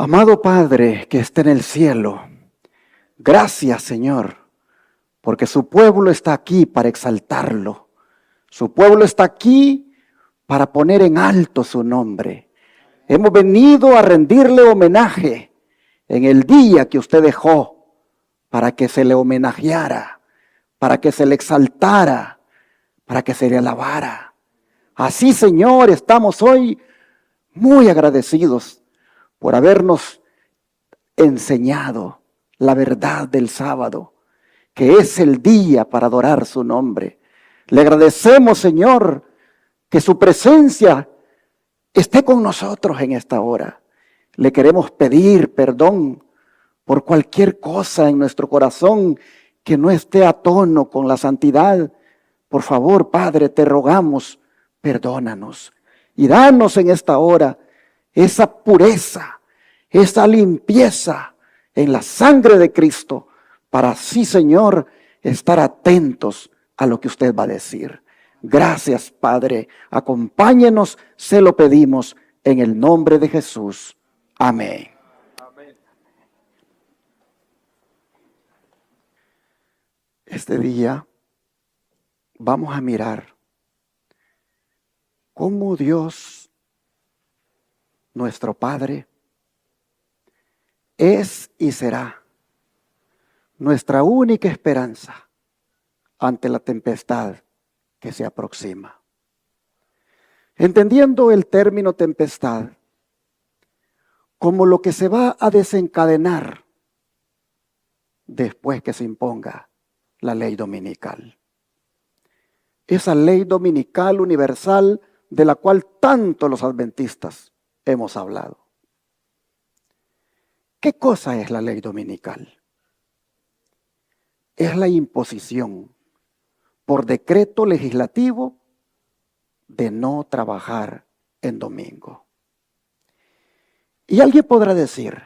Amado Padre que está en el cielo, gracias Señor, porque su pueblo está aquí para exaltarlo. Su pueblo está aquí para poner en alto su nombre. Hemos venido a rendirle homenaje en el día que usted dejó para que se le homenajeara, para que se le exaltara, para que se le alabara. Así, Señor, estamos hoy muy agradecidos por habernos enseñado la verdad del sábado, que es el día para adorar su nombre. Le agradecemos, Señor, que su presencia esté con nosotros en esta hora. Le queremos pedir perdón por cualquier cosa en nuestro corazón que no esté a tono con la santidad. Por favor, Padre, te rogamos, perdónanos y danos en esta hora esa pureza, esa limpieza en la sangre de Cristo, para así, Señor, estar atentos a lo que usted va a decir. Gracias, Padre. Acompáñenos, se lo pedimos en el nombre de Jesús. Amén. Este día vamos a mirar cómo Dios, nuestro Padre, es y será nuestra única esperanza ante la tempestad que se aproxima. Entendiendo el término tempestad como lo que se va a desencadenar después que se imponga la ley dominical. Esa ley dominical universal de la cual tanto los adventistas hemos hablado. ¿Qué cosa es la ley dominical? Es la imposición por decreto legislativo de no trabajar en domingo. Y alguien podrá decir,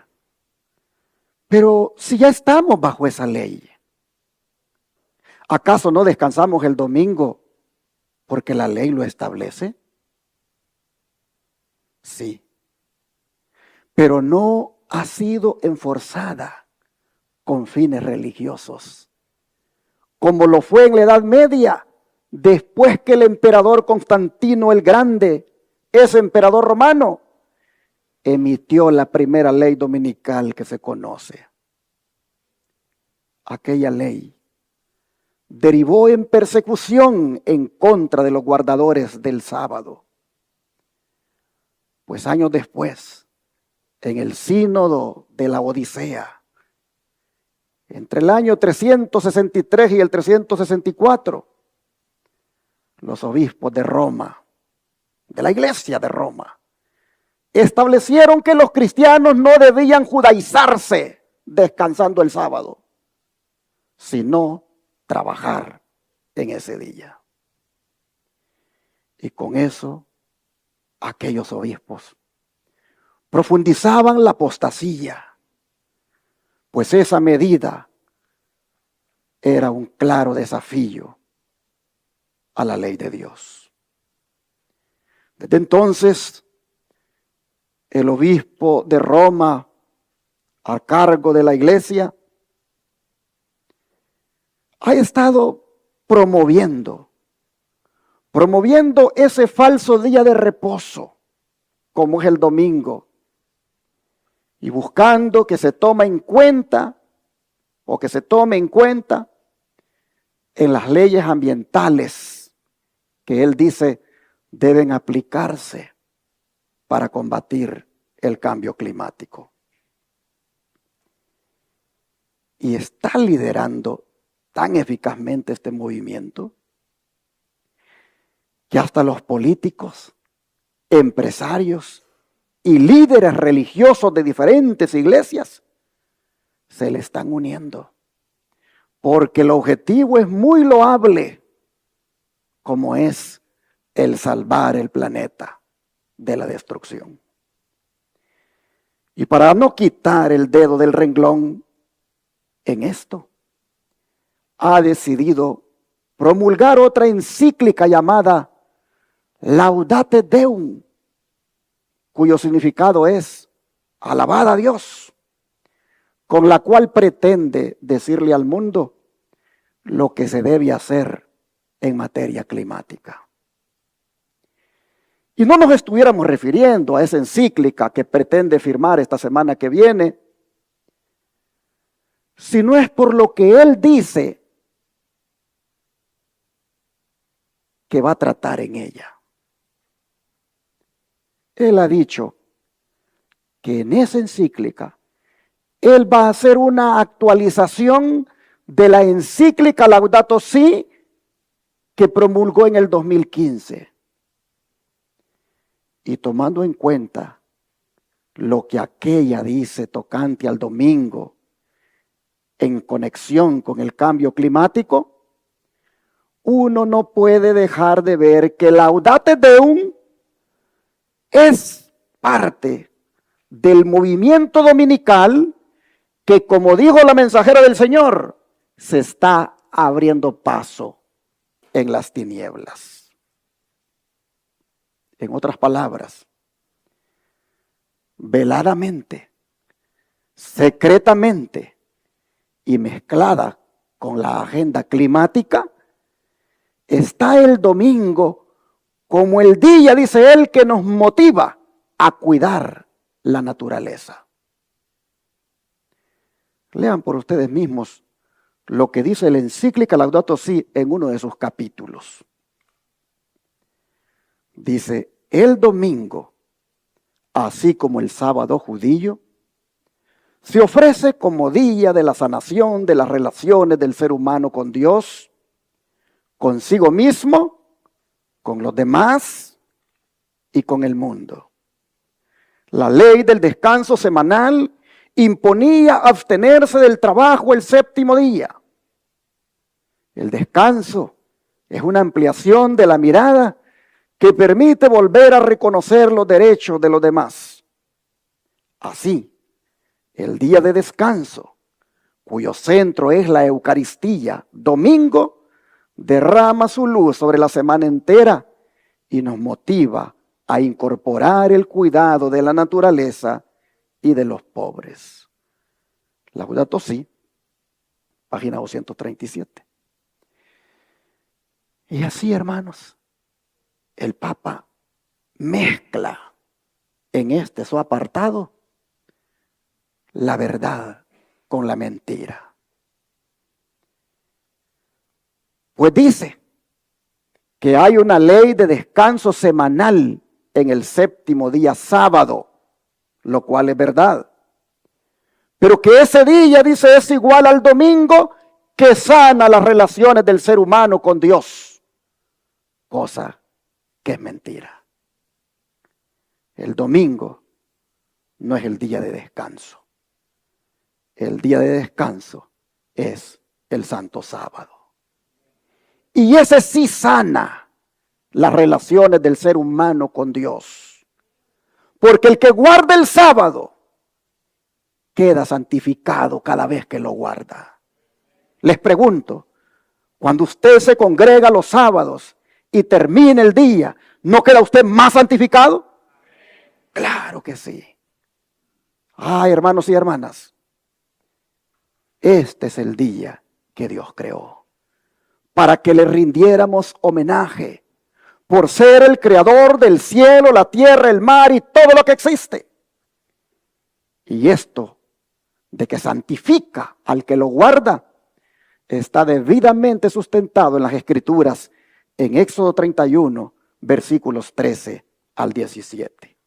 pero si ya estamos bajo esa ley, ¿acaso no descansamos el domingo porque la ley lo establece? Sí, pero no ha sido enforzada con fines religiosos, como lo fue en la Edad Media, después que el emperador Constantino el Grande, ese emperador romano, emitió la primera ley dominical que se conoce. Aquella ley derivó en persecución en contra de los guardadores del sábado. Pues años después, en el sínodo de la Odisea, entre el año 363 y el 364, los obispos de Roma, de la iglesia de Roma, establecieron que los cristianos no debían judaizarse descansando el sábado, sino trabajar en ese día. Y con eso, aquellos obispos profundizaban la apostasía, pues esa medida era un claro desafío a la ley de Dios. Desde entonces, el obispo de Roma, a cargo de la iglesia, ha estado promoviendo ese falso día de reposo, como es el domingo, y buscando que se tome en cuenta en las leyes ambientales que él dice deben aplicarse para combatir el cambio climático. Y está liderando tan eficazmente este movimiento que hasta los políticos, empresarios y líderes religiosos de diferentes iglesias se le están uniendo, porque el objetivo es muy loable, como es el salvar el planeta de la destrucción. Y para no quitar el dedo del renglón en esto, ha decidido promulgar otra encíclica llamada Laudate Deum, cuyo significado es alabad a Dios, con la cual pretende decirle al mundo lo que se debe hacer en materia climática. Y no nos estuviéramos refiriendo a esa encíclica que pretende firmar esta semana que viene, sino es por lo que él dice que va a tratar en ella. Él ha dicho que en esa encíclica él va a hacer una actualización de la encíclica Laudato Si que promulgó en el 2015. Y tomando en cuenta lo que aquella dice tocante al domingo en conexión con el cambio climático, uno no puede dejar de ver que Laudate Deum es parte del movimiento dominical que, como dijo la mensajera del Señor, se está abriendo paso en las tinieblas. En otras palabras, veladamente, secretamente y mezclada con la agenda climática, está el domingo como el día, dice él, que nos motiva a cuidar la naturaleza. Lean por ustedes mismos lo que dice la encíclica Laudato Si en uno de sus capítulos. Dice, el domingo, así como el sábado judío, se ofrece como día de la sanación de las relaciones del ser humano con Dios, consigo mismo, con los demás y con el mundo. La ley del descanso semanal imponía abstenerse del trabajo el séptimo día. El descanso es una ampliación de la mirada que permite volver a reconocer los derechos de los demás. Así, el día de descanso, cuyo centro es la Eucaristía, domingo, derrama su luz sobre la semana entera y nos motiva a incorporar el cuidado de la naturaleza y de los pobres. Laudato Si, página 237. Y así, hermanos, el Papa mezcla en este su apartado la verdad con la mentira. Pues dice que hay una ley de descanso semanal en el séptimo día sábado, lo cual es verdad. Pero que ese día, dice, es igual al domingo que sana las relaciones del ser humano con Dios. Cosa que es mentira. El domingo no es el día de descanso. El día de descanso es el Santo Sábado. Y ese sí sana las relaciones del ser humano con Dios. Porque el que guarda el sábado queda santificado cada vez que lo guarda. Les pregunto, cuando usted se congrega los sábados y termina el día, ¿no queda usted más santificado? Claro que sí. Ay, hermanos y hermanas, este es el día que Dios creó para que le rindiéramos homenaje por ser el creador del cielo, la tierra, el mar y todo lo que existe. Y esto de que santifica al que lo guarda está debidamente sustentado en las Escrituras en Éxodo 31, versículos 13 al 17.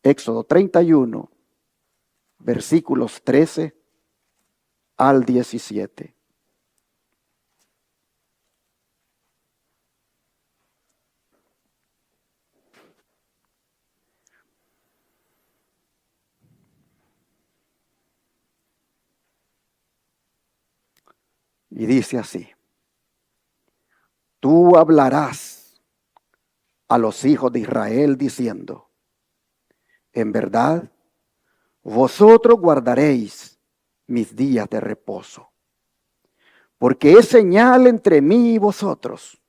Éxodo 31, versículos 13 al 17. Y dice así: tú hablarás a los hijos de Israel diciendo, en verdad, vosotros guardaréis mis días de reposo, porque es señal entre mí y vosotros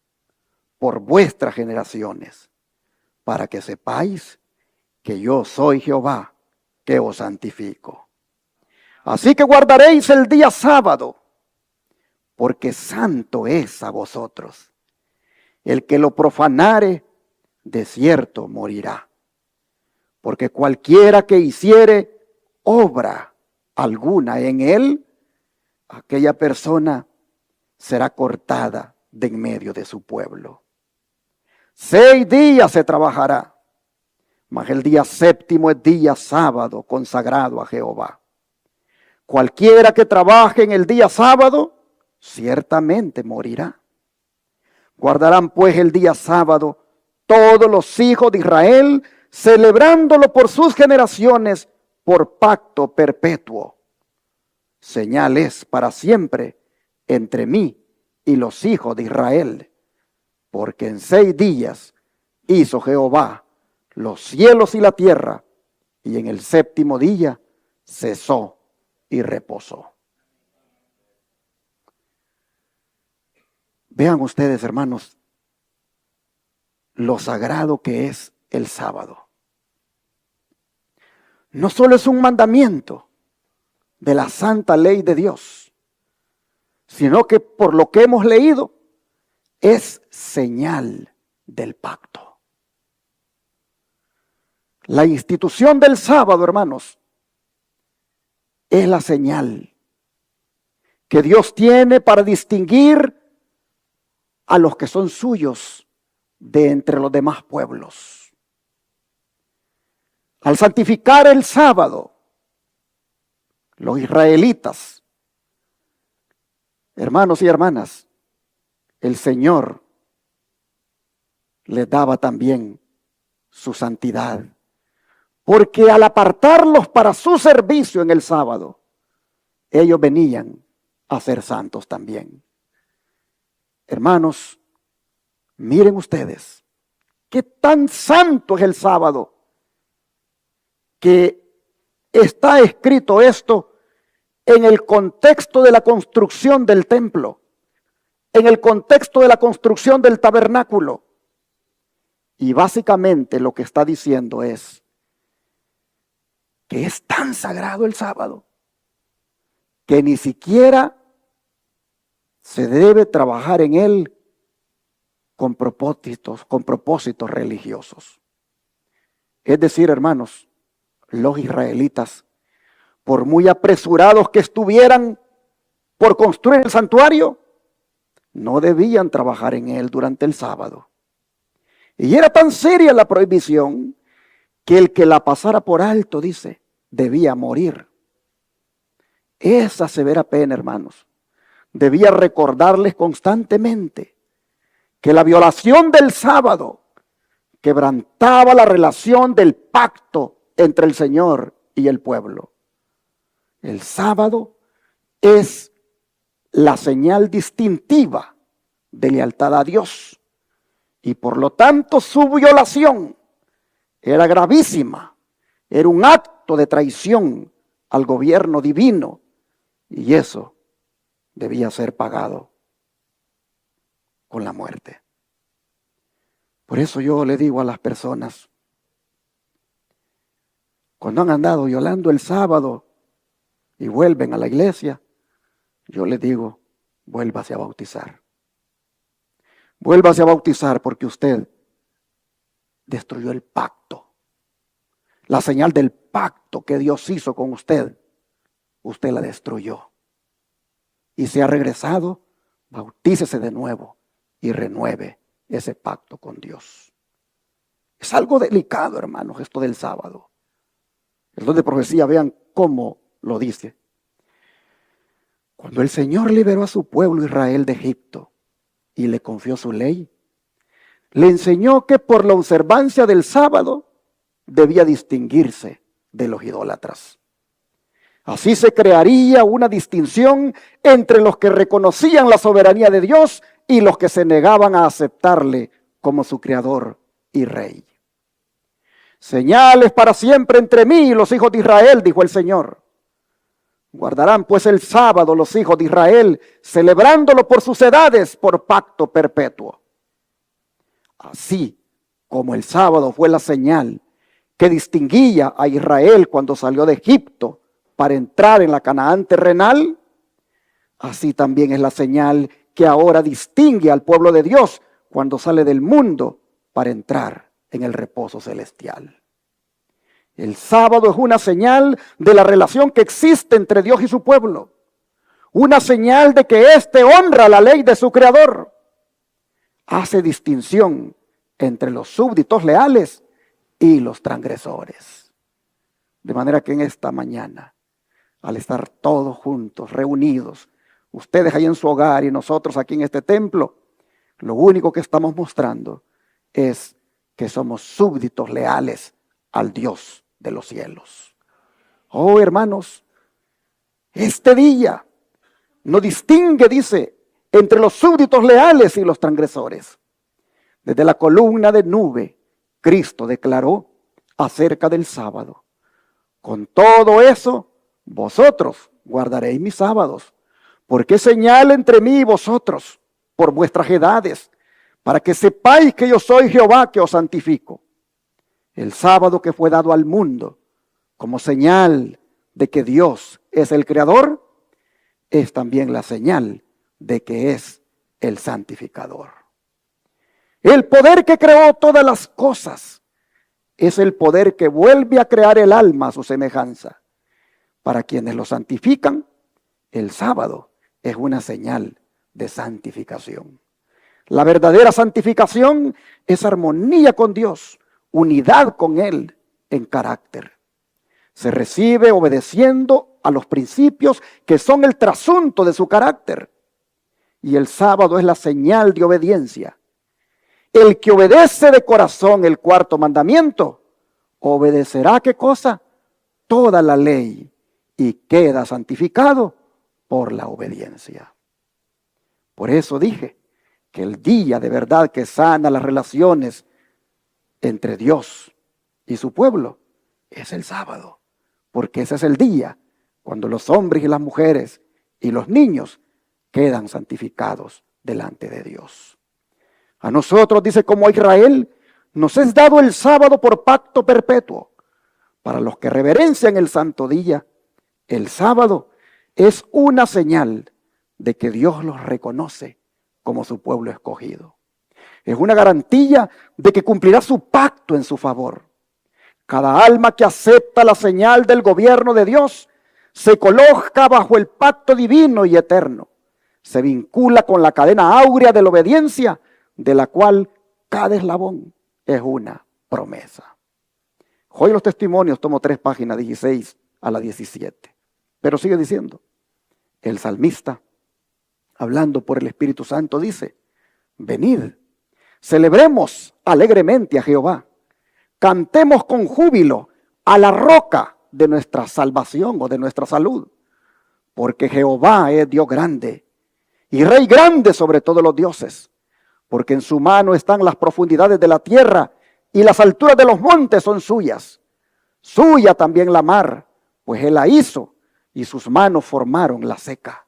por vuestras generaciones, para que sepáis que yo soy Jehová, que os santifico. Así que guardaréis el día sábado, porque santo es a vosotros. El que lo profanare, de cierto morirá. Porque cualquiera que hiciere obra alguna en él, aquella persona será cortada de en medio de su pueblo. 6 días se trabajará, mas el día séptimo es día sábado consagrado a Jehová. Cualquiera que trabaje en el día sábado, ciertamente morirá. Guardarán pues el día sábado todos los hijos de Israel, celebrándolo por sus generaciones, por pacto perpetuo. Señal es para siempre entre mí y los hijos de Israel, porque en 6 días hizo Jehová los cielos y la tierra, y en el séptimo día cesó y reposó. Vean ustedes, hermanos, lo sagrado que es el sábado. No solo es un mandamiento de la santa ley de Dios, sino que por lo que hemos leído, es señal del pacto. La institución del sábado, hermanos, es la señal que Dios tiene para distinguir a los que son suyos de entre los demás pueblos. Al santificar el sábado, los israelitas, hermanos y hermanas, el Señor les daba también su santidad, porque al apartarlos para su servicio en el sábado, ellos venían a ser santos también. Hermanos, miren ustedes, qué tan santo es el sábado, que está escrito esto en el contexto de la construcción del templo, en el contexto de la construcción del tabernáculo. Y básicamente lo que está diciendo es que es tan sagrado el sábado que ni siquiera se debe trabajar en él con propósitos religiosos. Es decir, hermanos, los israelitas, por muy apresurados que estuvieran por construir el santuario, no debían trabajar en él durante el sábado. Y era tan seria la prohibición que el que la pasara por alto, dice, debía morir. Esa severa pena, hermanos, debía recordarles constantemente que la violación del sábado quebrantaba la relación del pacto entre el Señor y el pueblo. El sábado es la señal distintiva de lealtad a Dios, y por lo tanto su violación era gravísima, era un acto de traición al gobierno divino, y eso debía ser pagado con la muerte. Por eso yo le digo a las personas, cuando han andado violando el sábado y vuelven a la iglesia, yo les digo, vuélvase a bautizar. Vuélvase a bautizar porque usted destruyó el pacto. La señal del pacto que Dios hizo con usted, usted la destruyó. Y si ha regresado, bautícese de nuevo y renueve ese pacto con Dios. Es algo delicado, hermanos, esto del sábado. El don de profecía, vean cómo lo dice. Cuando el Señor liberó a su pueblo Israel de Egipto y le confió su ley, le enseñó que por la observancia del sábado debía distinguirse de los idólatras. Así se crearía una distinción entre los que reconocían la soberanía de Dios y los que se negaban a aceptarle como su creador y rey. Señales para siempre entre mí y los hijos de Israel, dijo el Señor. Guardarán pues el sábado los hijos de Israel, celebrándolo por sus edades, por pacto perpetuo. Así como el sábado fue la señal que distinguía a Israel cuando salió de Egipto para entrar en la Canaán terrenal, así también es la señal que ahora distingue al pueblo de Dios cuando sale del mundo para entrar en el reposo celestial. El sábado es una señal de la relación que existe entre Dios y su pueblo. Una señal de que éste honra la ley de su creador. Hace distinción entre los súbditos leales y los transgresores. De manera que en esta mañana, al estar todos juntos, reunidos, ustedes ahí en su hogar y nosotros aquí en este templo, lo único que estamos mostrando es que somos súbditos leales al Dios de los cielos. Oh, hermanos, este día no distingue, dice, entre los súbditos leales y los transgresores. Desde la columna de nube, Cristo declaró acerca del sábado: con todo eso, vosotros guardaréis mis sábados, porque es señal entre mí y vosotros por vuestras edades, para que sepáis que yo soy Jehová que os santifico. El sábado que fue dado al mundo como señal de que Dios es el creador, es también la señal de que es el santificador. El poder que creó todas las cosas es el poder que vuelve a crear el alma a su semejanza. Para quienes lo santifican, el sábado es una señal de santificación. La verdadera santificación es armonía con Dios, unidad con Él en carácter. Se recibe obedeciendo a los principios que son el trasunto de su carácter. Y el sábado es la señal de obediencia. El que obedece de corazón el cuarto mandamiento, obedecerá, ¿qué cosa? Toda la ley, y queda santificado por la obediencia. Por eso dije que el día de verdad que sana las relaciones entre Dios y su pueblo es el sábado, porque ese es el día cuando los hombres y las mujeres y los niños quedan santificados delante de Dios. A nosotros, dice, como a Israel, nos es dado el sábado por pacto perpetuo. Para los que reverencian el santo día, el sábado es una señal de que Dios los reconoce como su pueblo escogido. Es una garantía de que cumplirá su pacto en su favor. Cada alma que acepta la señal del gobierno de Dios se coloca bajo el pacto divino y eterno. Se vincula con la cadena áurea de la obediencia, de la cual cada eslabón es una promesa. Hoy los testimonios, tomo 3 páginas, 16 a la 17. Pero sigue diciendo, el salmista, hablando por el Espíritu Santo, dice: venid, celebremos alegremente a Jehová, cantemos con júbilo a la roca de nuestra salvación o de nuestra salud, porque Jehová es Dios grande y Rey grande sobre todos los dioses, porque en su mano están las profundidades de la tierra y las alturas de los montes son suyas. Suya también la mar, pues él la hizo y sus manos formaron la seca.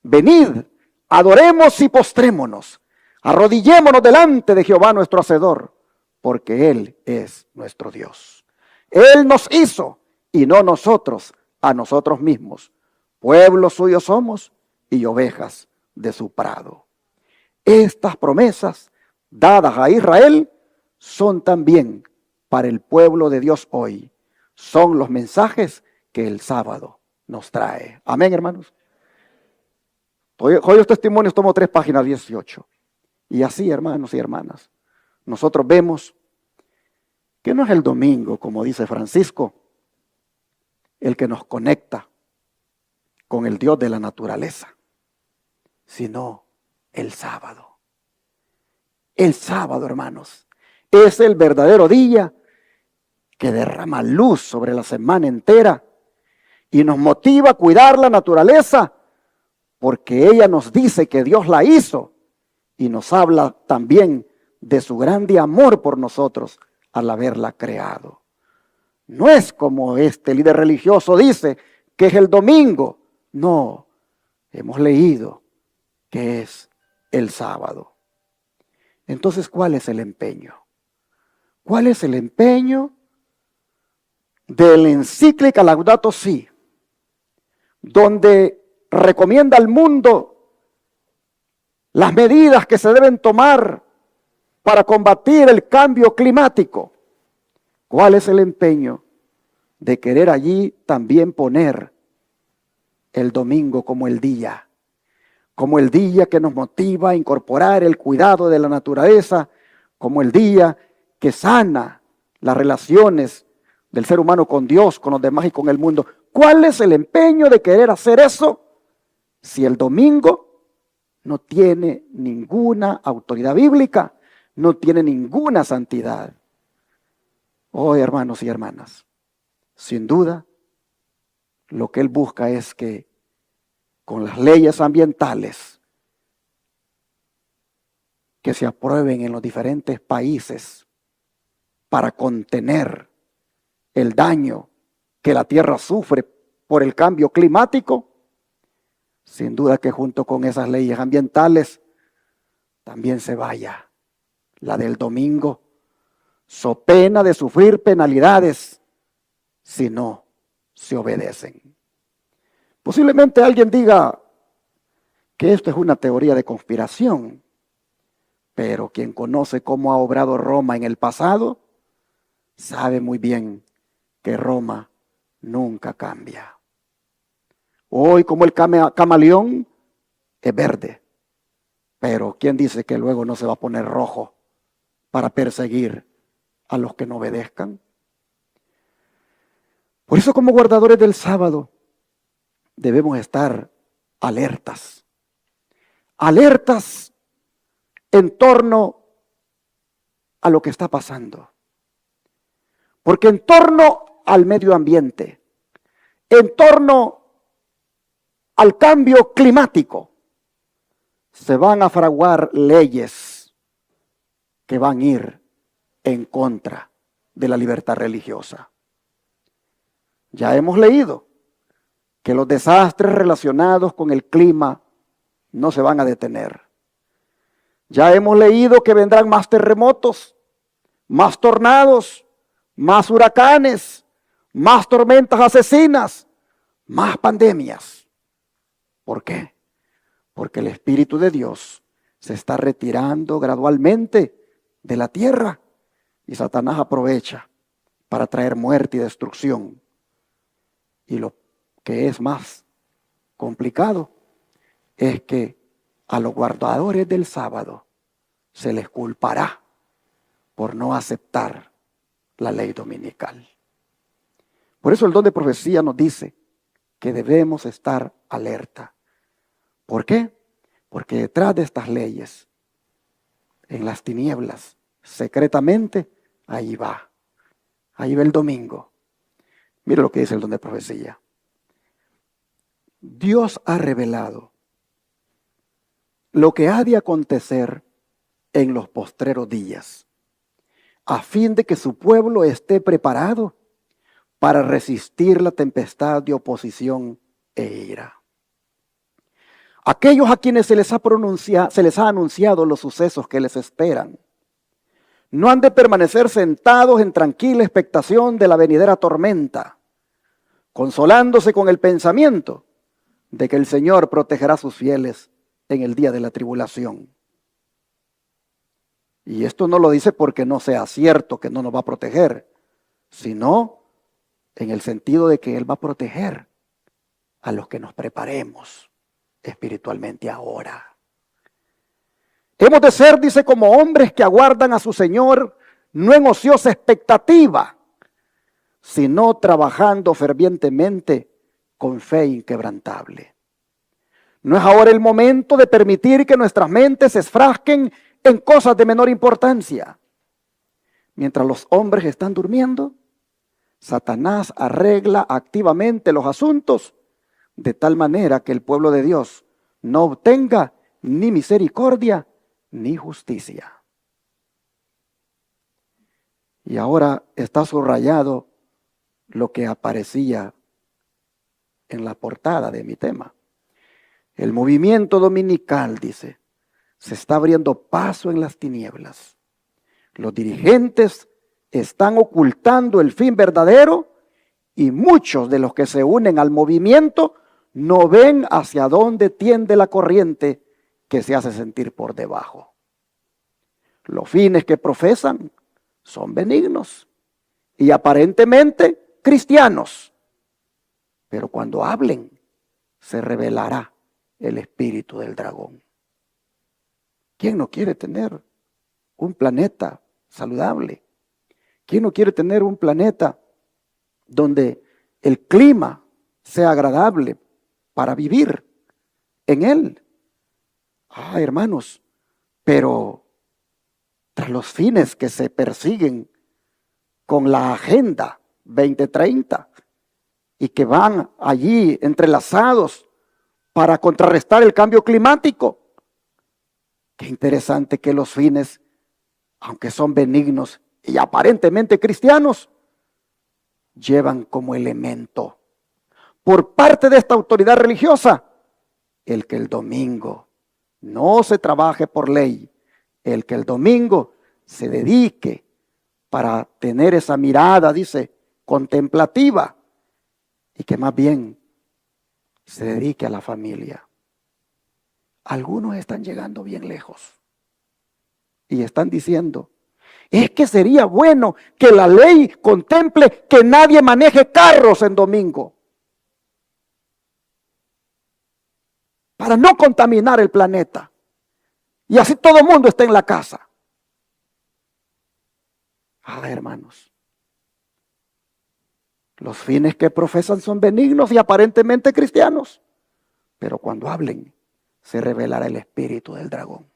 Venid, adoremos y postrémonos, arrodillémonos delante de Jehová nuestro Hacedor, porque Él es nuestro Dios. Él nos hizo y no nosotros a nosotros mismos. Pueblo suyo somos y ovejas de su prado. Estas promesas dadas a Israel son también para el pueblo de Dios hoy. Son los mensajes que el sábado nos trae. Amén, hermanos. Hoy los testimonios tomo 3 páginas, 18. Y así, hermanos y hermanas, nosotros vemos que no es el domingo, como dice Francisco, el que nos conecta con el Dios de la naturaleza, sino el sábado. El sábado, hermanos, es el verdadero día que derrama luz sobre la semana entera y nos motiva a cuidar la naturaleza, porque ella nos dice que Dios la hizo y nos habla también de su grande amor por nosotros al haberla creado. No es como este líder religioso dice que es el domingo. No, hemos leído que es el sábado. Entonces, ¿cuál es el empeño? ¿Cuál es el empeño de la encíclica Laudato Si, donde recomienda al mundo las medidas que se deben tomar para combatir el cambio climático, ¿cuál es el empeño de querer allí también poner el domingo como el día que nos motiva a incorporar el cuidado de la naturaleza, como el día que sana las relaciones del ser humano con Dios, con los demás y con el mundo? ¿Cuál es el empeño de querer hacer eso si el domingo no tiene ninguna autoridad bíblica, no tiene ninguna santidad? Oh, hermanos y hermanas, sin duda, lo que él busca es que con las leyes ambientales que se aprueben en los diferentes países para contener el daño que la tierra sufre por el cambio climático, sin duda que junto con esas leyes ambientales también se vaya la del domingo, so pena de sufrir penalidades si no se obedecen. Posiblemente alguien diga que esto es una teoría de conspiración, pero quien conoce cómo ha obrado Roma en el pasado, sabe muy bien que Roma nunca cambia. Hoy, como el camaleón, es verde, pero ¿quién dice que luego no se va a poner rojo para perseguir a los que no obedezcan? Por eso, como guardadores del sábado, debemos estar alertas en torno a lo que está pasando. Porque en torno al medio ambiente, en torno al cambio climático, se van a fraguar leyes que van a ir en contra de la libertad religiosa. Ya hemos leído que los desastres relacionados con el clima no se van a detener. Ya hemos leído que vendrán más terremotos, más tornados, más huracanes, más tormentas asesinas, más pandemias. ¿Por qué? Porque el Espíritu de Dios se está retirando gradualmente de la tierra y Satanás aprovecha para traer muerte y destrucción. Y lo que es más complicado es que a los guardadores del sábado se les culpará por no aceptar la ley dominical. Por eso el don de profecía nos dice que debemos estar alerta. ¿Por qué? Porque detrás de estas leyes, en las tinieblas, secretamente, ahí va el domingo. Mire lo que dice el don de profecía. Dios ha revelado lo que ha de acontecer en los postreros días, a fin de que su pueblo esté preparado para resistir la tempestad de oposición e ira. Aquellos a quienes se les ha anunciado los sucesos que les esperan, no han de permanecer sentados en tranquila expectación de la venidera tormenta, consolándose con el pensamiento de que el Señor protegerá a sus fieles en el día de la tribulación. Y esto no lo dice porque no sea cierto que no nos va a proteger, sino en el sentido de que Él va a proteger a los que nos preparemos espiritualmente ahora. Hemos de ser, dice, como hombres que aguardan a su Señor, no en ociosa expectativa, sino trabajando fervientemente con fe inquebrantable. No es ahora el momento de permitir que nuestras mentes se esfrasquen en cosas de menor importancia. Mientras los hombres están durmiendo, Satanás arregla activamente los asuntos de tal manera que el pueblo de Dios no obtenga ni misericordia ni justicia. Y ahora está subrayado lo que aparecía en la portada de mi tema. El movimiento dominical, dice, se está abriendo paso en las tinieblas. Los dirigentes están ocultando el fin verdadero Y muchos de los que se unen al movimiento no ven hacia dónde tiende la corriente que se hace sentir por debajo. Los fines que profesan son benignos y aparentemente cristianos, pero cuando hablen se revelará el espíritu del dragón. ¿Quién no quiere tener un planeta saludable? ¿Quién no quiere tener un planeta donde el clima sea agradable para vivir en él? Hermanos, pero tras los fines que se persiguen con la Agenda 2030 y que van allí entrelazados para contrarrestar el cambio climático, qué interesante que los fines, aunque son benignos y aparentemente cristianos, llevan como elemento por parte de esta autoridad religiosa el que el domingo no se trabaje por ley, el que el domingo se dedique para tener esa mirada, dice, contemplativa, y que más bien se dedique a la familia. Algunos están llegando bien lejos y están diciendo, es que sería bueno que la ley contemple que nadie maneje carros en domingo para no contaminar el planeta. Y así todo el mundo está en la casa. Hermanos, los fines que profesan son benignos y aparentemente cristianos, pero cuando hablen se revelará el espíritu del dragón.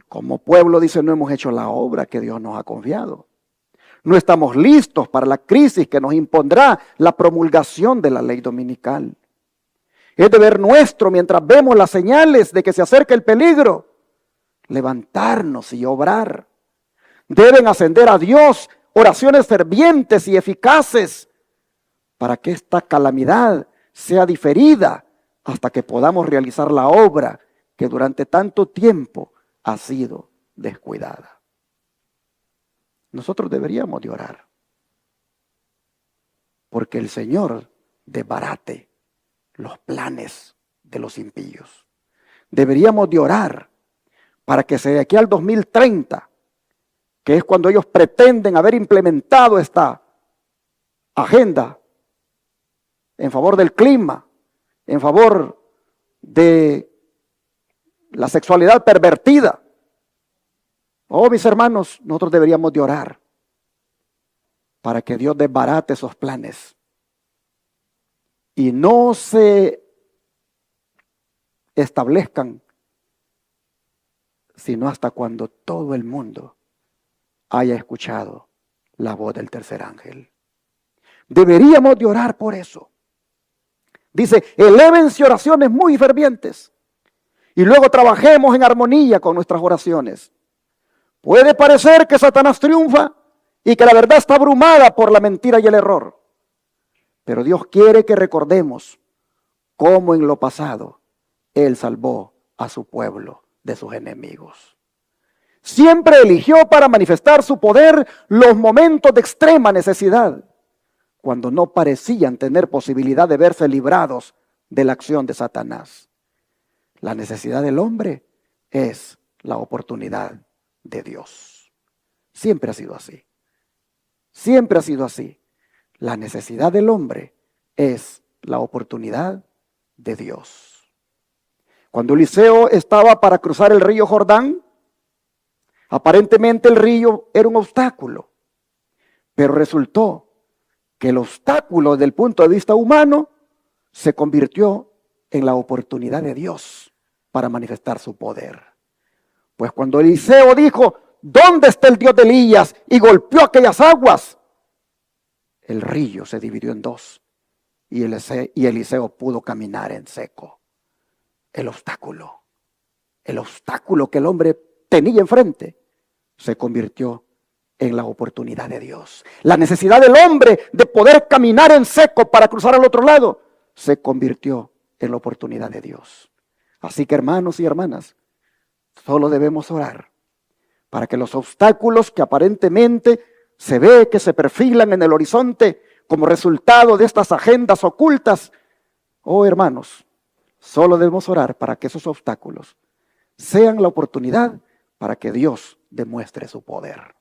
Como pueblo, dice, no hemos hecho la obra que Dios nos ha confiado. No estamos listos para la crisis que nos impondrá la promulgación de la ley dominical. Es deber nuestro, mientras vemos las señales de que se acerca el peligro, levantarnos y obrar. Deben ascender a Dios oraciones fervientes y eficaces para que esta calamidad sea diferida hasta que podamos realizar la obra que durante tanto tiempo ha sido descuidada. Nosotros deberíamos de orar porque el Señor desbarate los planes de los impíos. Deberíamos de orar para que de aquí al 2030, que es cuando ellos pretenden haber implementado esta agenda en favor del clima, en favor de la sexualidad pervertida. Mis hermanos, nosotros deberíamos de orar para que Dios desbarate esos planes y no se establezcan sino hasta cuando todo el mundo haya escuchado la voz del tercer ángel. Deberíamos de orar por eso. Dice, elévense oraciones muy fervientes y luego trabajemos en armonía con nuestras oraciones. Puede parecer que Satanás triunfa y que la verdad está abrumada por la mentira y el error. Pero Dios quiere que recordemos cómo en lo pasado Él salvó a su pueblo de sus enemigos. Siempre eligió para manifestar su poder los momentos de extrema necesidad, cuando no parecían tener posibilidad de verse librados de la acción de Satanás. La necesidad del hombre es la oportunidad de Dios. Siempre ha sido así. Siempre ha sido así. La necesidad del hombre es la oportunidad de Dios. Cuando Eliseo estaba para cruzar el río Jordán, aparentemente el río era un obstáculo, pero resultó que el obstáculo desde el punto de vista humano se convirtió en la oportunidad de Dios para manifestar su poder. Pues cuando Eliseo dijo, ¿dónde está el Dios de Elías? Y golpeó aquellas aguas, el río se dividió en dos y Eliseo pudo caminar en seco. El obstáculo que el hombre tenía enfrente se convirtió en la oportunidad de Dios. La necesidad del hombre de poder caminar en seco para cruzar al otro lado se convirtió en la oportunidad de Dios. Así que, hermanos y hermanas, solo debemos orar para que los obstáculos que aparentemente se ve que se perfilan en el horizonte como resultado de estas agendas ocultas, oh hermanos, solo debemos orar para que esos obstáculos sean la oportunidad para que Dios demuestre su poder.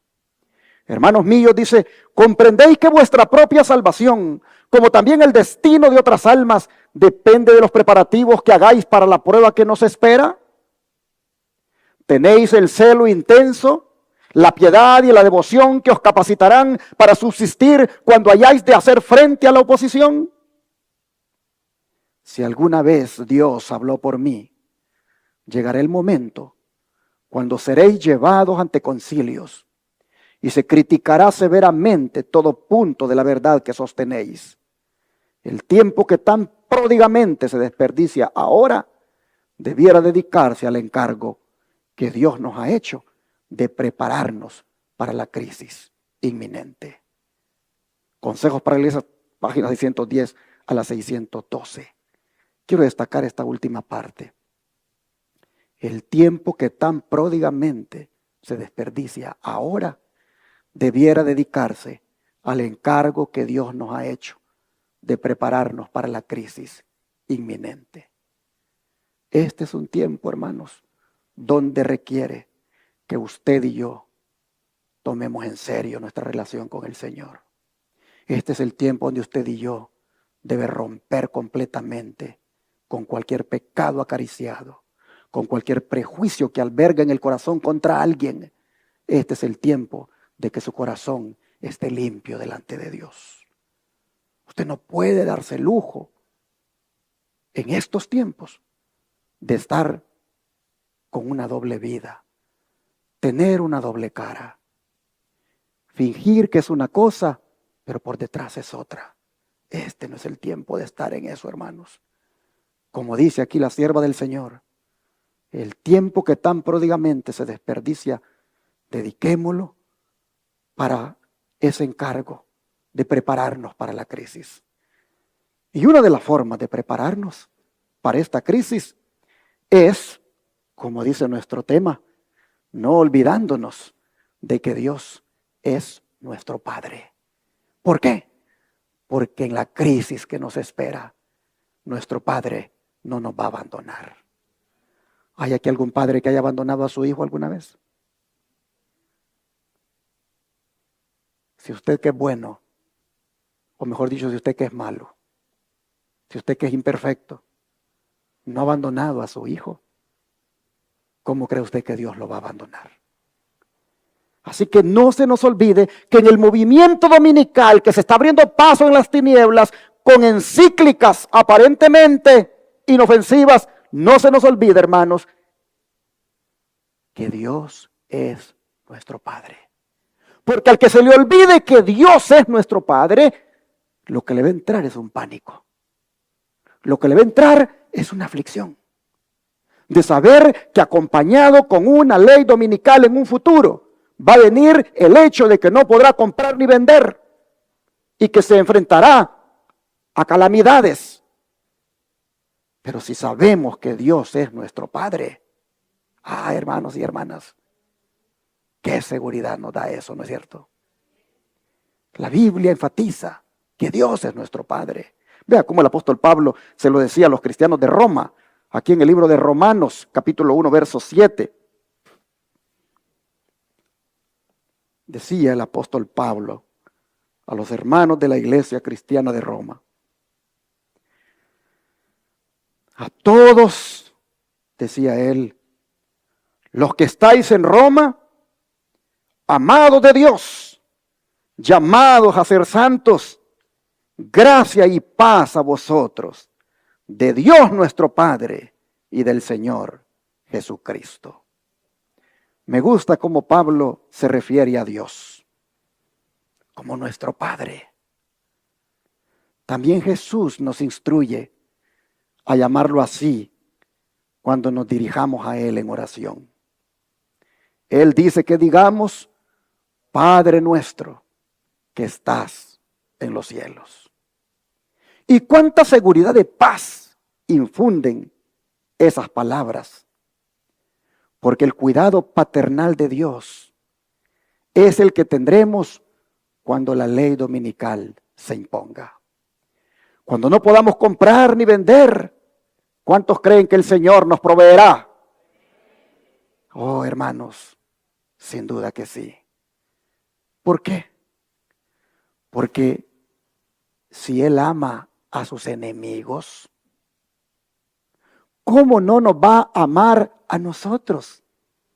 Hermanos míos, dice, comprendéis que vuestra propia salvación, como también el destino de otras almas, depende de los preparativos que hagáis para la prueba que nos espera. Tenéis el celo intenso, la piedad y la devoción que os capacitarán para subsistir cuando hayáis de hacer frente a la oposición. Si alguna vez Dios habló por mí, llegará el momento cuando seréis llevados ante concilios y se criticará severamente todo punto de la verdad que sostenéis. El tiempo que tan pródigamente se desperdicia ahora debiera dedicarse al encargo que Dios nos ha hecho de prepararnos para la crisis inminente. Consejos para la Iglesia, página 610 a la 612. Quiero destacar esta última parte. El tiempo que tan pródigamente se desperdicia ahora debiera dedicarse al encargo que Dios nos ha hecho de prepararnos para la crisis inminente. Este es un tiempo, hermanos, donde requiere que usted y yo tomemos en serio nuestra relación con el Señor. Este es el tiempo donde usted y yo debe romper completamente con cualquier pecado acariciado, con cualquier prejuicio que alberga en el corazón contra alguien. Este es el tiempo de que su corazón esté limpio delante de Dios. Usted no puede darse lujo en estos tiempos de estar con una doble vida, tener una doble cara, fingir que es una cosa, pero por detrás es otra. Este no es el tiempo de estar en eso, hermanos. Como dice aquí la sierva del Señor, el tiempo que tan pródigamente se desperdicia, dediquémoslo para ese encargo de prepararnos para la crisis. Y una de las formas de prepararnos para esta crisis es, como dice nuestro tema, no olvidándonos de que Dios es nuestro Padre. ¿Por qué? Porque en la crisis que nos espera, nuestro Padre no nos va a abandonar. ¿Hay aquí algún padre que haya abandonado a su hijo alguna vez? Si usted que es bueno, o mejor dicho, si usted que es malo, si usted que es imperfecto, no ha abandonado a su hijo, ¿cómo cree usted que Dios lo va a abandonar? Así que no se nos olvide que en el movimiento dominical que se está abriendo paso en las tinieblas, con encíclicas aparentemente inofensivas, no se nos olvide, hermanos, que Dios es nuestro Padre. Porque al que se le olvide que Dios es nuestro Padre, lo que le va a entrar es un pánico. Lo que le va a entrar es una aflicción. De saber que acompañado con una ley dominical en un futuro, va a venir el hecho de que no podrá comprar ni vender y que se enfrentará a calamidades. Pero si sabemos que Dios es nuestro Padre, hermanos y hermanas, qué seguridad nos da eso, ¿no es cierto? La Biblia enfatiza que Dios es nuestro Padre. Vea cómo el apóstol Pablo se lo decía a los cristianos de Roma, aquí en el libro de Romanos, capítulo 1, verso 7. Decía el apóstol Pablo a los hermanos de la iglesia cristiana de Roma: a todos, decía él, los que estáis en Roma, amados de Dios, llamados a ser santos, gracia y paz a vosotros, de Dios nuestro Padre y del Señor Jesucristo. Me gusta cómo Pablo se refiere a Dios como nuestro Padre. También Jesús nos instruye a llamarlo así cuando nos dirijamos a Él en oración. Él dice que digamos: Padre nuestro que estás en los cielos. Y cuánta seguridad de paz infunden esas palabras. Porque el cuidado paternal de Dios es el que tendremos cuando la ley dominical se imponga. Cuando no podamos comprar ni vender, ¿cuántos creen que el Señor nos proveerá? Oh, hermanos, sin duda que sí. ¿Por qué? Porque si Él ama a sus enemigos, ¿cómo no nos va a amar a nosotros,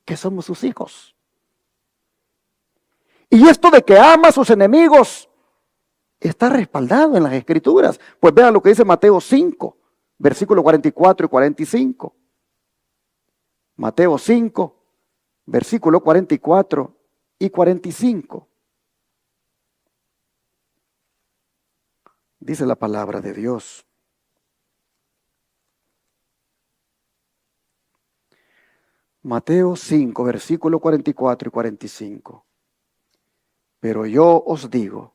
que somos sus hijos? Y esto de que ama a sus enemigos está respaldado en las Escrituras. Pues vean lo que dice Mateo 5, versículos 44 y 45. Mateo 5, versículos 44 y 45. Dice la palabra de Dios: Mateo 5, versículos 44 y 45. Pero yo os digo,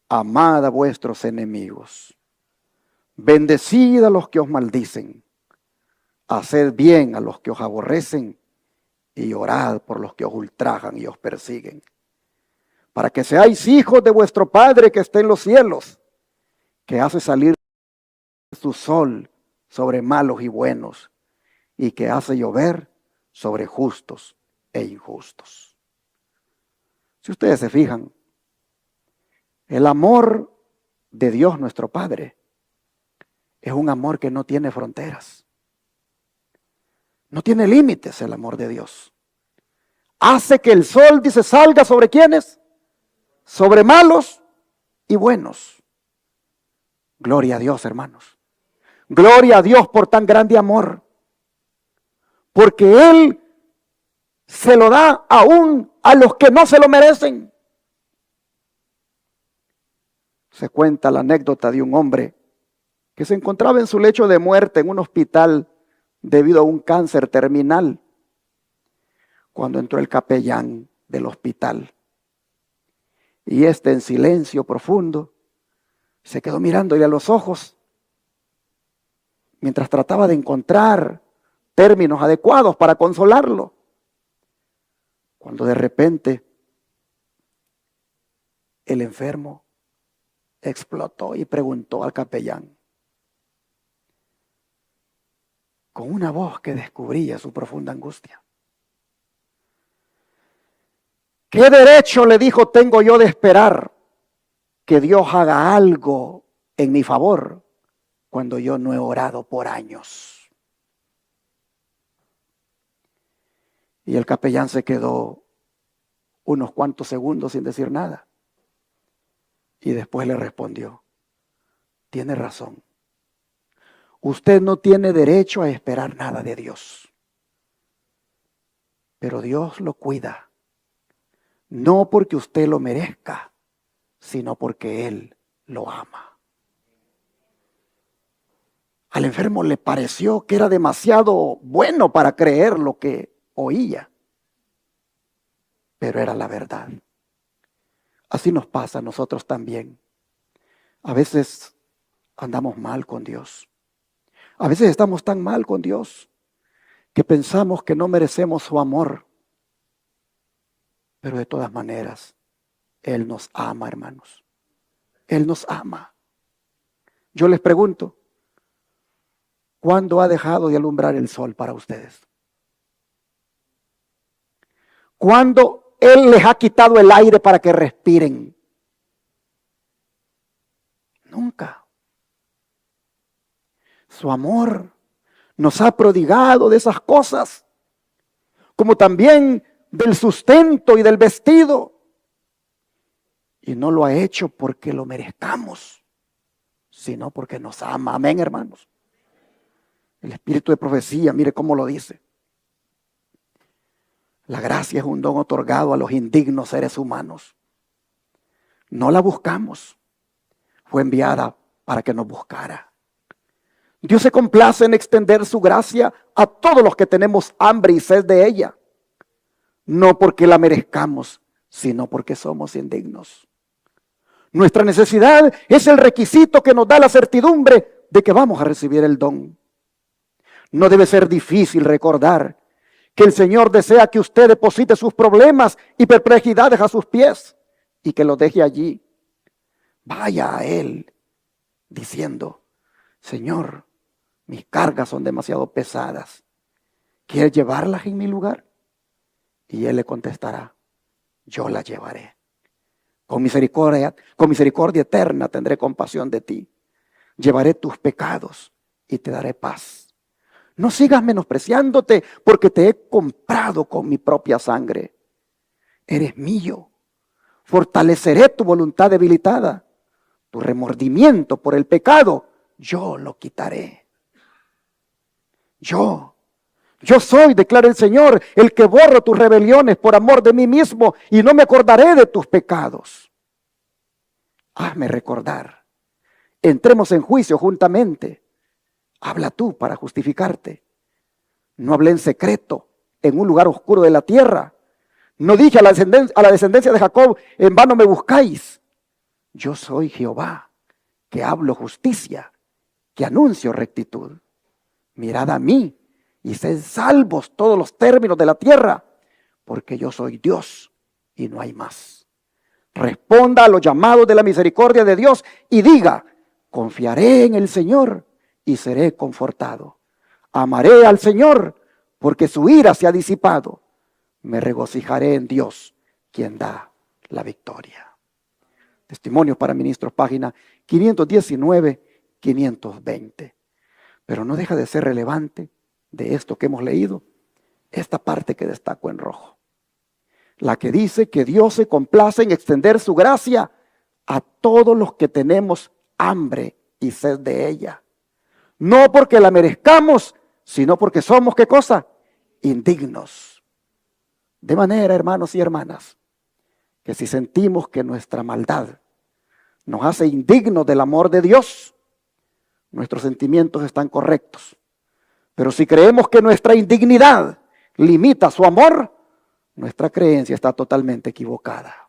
amad a vuestros enemigos, bendecid a los que os maldicen, haced bien a los que os aborrecen y orad por los que os ultrajan y os persiguen, para que seáis hijos de vuestro Padre que está en los cielos, que hace salir su sol sobre malos y buenos, y que hace llover sobre justos e injustos. Si ustedes se fijan, el amor de Dios nuestro Padre es un amor que no tiene fronteras. No tiene límites el amor de Dios. Hace que el sol, dice, salga sobre ¿quiénes? Sobre malos y buenos. Gloria a Dios, hermanos. Gloria a Dios por tan grande amor. Porque Él se lo da aún a los que no se lo merecen. Se cuenta la anécdota de un hombre que se encontraba en su lecho de muerte en un hospital debido a un cáncer terminal, cuando entró el capellán del hospital. Y en silencio profundo se quedó mirándole a los ojos mientras trataba de encontrar términos adecuados para consolarlo. Cuando de repente el enfermo explotó y preguntó al capellán, con una voz que descubría su profunda angustia: ¿qué derecho, le dijo, tengo yo de esperar que Dios haga algo en mi favor cuando yo no he orado por años? Y el capellán se quedó unos cuantos segundos sin decir nada. Y después le respondió: tiene razón. Usted no tiene derecho a esperar nada de Dios. Pero Dios lo cuida. No porque usted lo merezca, sino porque Él lo ama. Al enfermo le pareció que era demasiado bueno para creer lo que oía, pero era la verdad. Así nos pasa a nosotros también. A veces andamos mal con Dios. A veces estamos tan mal con Dios que pensamos que no merecemos su amor. Pero de todas maneras, Él nos ama, hermanos. Él nos ama. Yo les pregunto, ¿cuándo ha dejado de alumbrar el sol para ustedes? ¿Cuándo Él les ha quitado el aire para que respiren? Nunca. Su amor nos ha prodigado de esas cosas, como también del sustento y del vestido. Y no lo ha hecho porque lo merezcamos, sino porque nos ama. Amén, hermanos. El espíritu de profecía, mire cómo lo dice. La gracia es un don otorgado a los indignos seres humanos. No la buscamos. Fue enviada para que nos buscara. Dios se complace en extender su gracia a todos los que tenemos hambre y sed de ella. No porque la merezcamos, sino porque somos indignos. Nuestra necesidad es el requisito que nos da la certidumbre de que vamos a recibir el don. No debe ser difícil recordar que el Señor desea que usted deposite sus problemas y perplejidades a sus pies y que los deje allí, vaya a Él diciendo, Señor, mis cargas son demasiado pesadas. ¿Quieres llevarlas en mi lugar? Y Él le contestará, yo las llevaré. Con misericordia eterna tendré compasión de ti. Llevaré tus pecados y te daré paz. No sigas menospreciándote porque te he comprado con mi propia sangre. Eres mío. Fortaleceré tu voluntad debilitada. Tu remordimiento por el pecado, yo lo quitaré. Yo soy, declara el Señor, el que borro tus rebeliones por amor de mí mismo y no me acordaré de tus pecados. Hazme recordar. Entremos en juicio juntamente. Habla tú para justificarte. No hablé en secreto en un lugar oscuro de la tierra. No dije a la descendencia de Jacob, en vano me buscáis. Yo soy Jehová, que hablo justicia, que anuncio rectitud. Mirad a mí y sed salvos todos los términos de la tierra, porque yo soy Dios y no hay más. Responda a los llamados de la misericordia de Dios y diga, confiaré en el Señor y seré confortado. Amaré al Señor porque su ira se ha disipado. Me regocijaré en Dios, quien da la victoria. Testimonios para Ministros, página 519, 520. Pero no deja de ser relevante de esto que hemos leído, esta parte que destaco en rojo. La que dice que Dios se complace en extender su gracia a todos los que tenemos hambre y sed de ella. No porque la merezcamos, sino porque somos, ¿qué cosa? Indignos. De manera, hermanos y hermanas, que si sentimos que nuestra maldad nos hace indignos del amor de Dios, nuestros sentimientos están correctos. Pero si creemos que nuestra indignidad limita su amor, nuestra creencia está totalmente equivocada.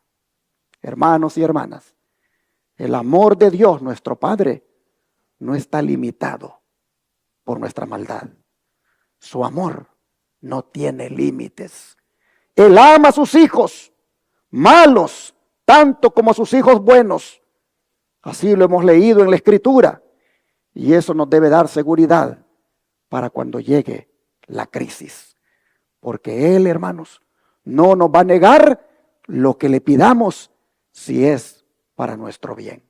Hermanos y hermanas, el amor de Dios, nuestro Padre, no está limitado por nuestra maldad. Su amor no tiene límites. Él ama a sus hijos malos, tanto como a sus hijos buenos. Así lo hemos leído en la Escritura. Y eso nos debe dar seguridad para cuando llegue la crisis. Porque Él, hermanos, no nos va a negar lo que le pidamos si es para nuestro bien.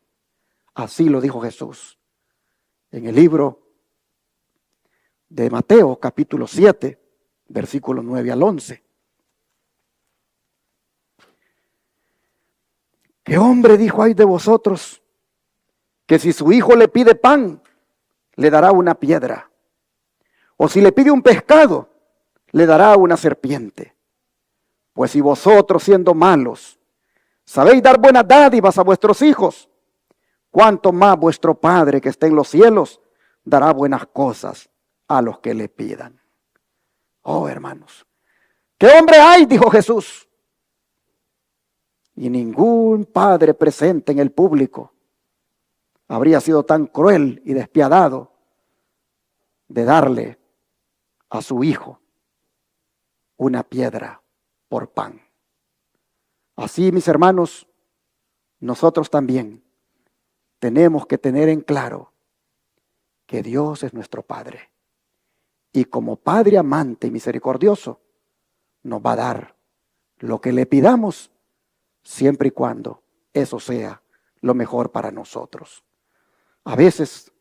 Así lo dijo Jesús en el libro de Mateo, capítulo 7, versículos 9 al 11. ¿Qué hombre, dijo, hay de vosotros que si su hijo le pide pan, le dará una piedra? O si le pide un pescado, le dará una serpiente. Pues si vosotros, siendo malos, sabéis dar buenas dádivas a vuestros hijos, cuánto más vuestro Padre que está en los cielos dará buenas cosas a los que le pidan. Oh, hermanos, ¿qué hombre hay? Dijo Jesús. Y ningún padre presente en el público habría sido tan cruel y despiadado de darle a su hijo una piedra por pan. Así, mis hermanos, nosotros también tenemos que tener en claro que Dios es nuestro Padre. Y como Padre amante y misericordioso, nos va a dar lo que le pidamos, siempre y cuando eso sea lo mejor para nosotros. A veces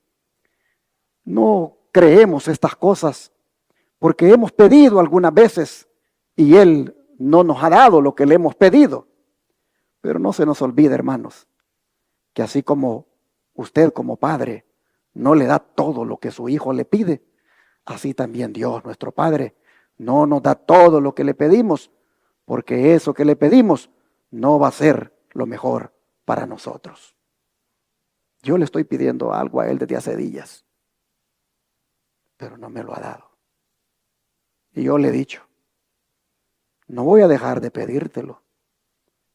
no creemos estas cosas porque hemos pedido algunas veces y Él no nos ha dado lo que le hemos pedido. Pero no se nos olvide, hermanos, que así como usted como padre no le da todo lo que su hijo le pide, así también Dios, nuestro Padre, no nos da todo lo que le pedimos, porque eso que le pedimos no va a ser lo mejor para nosotros. Yo le estoy pidiendo algo a Él desde hace días, pero no me lo ha dado. Y yo le he dicho, no voy a dejar de pedírtelo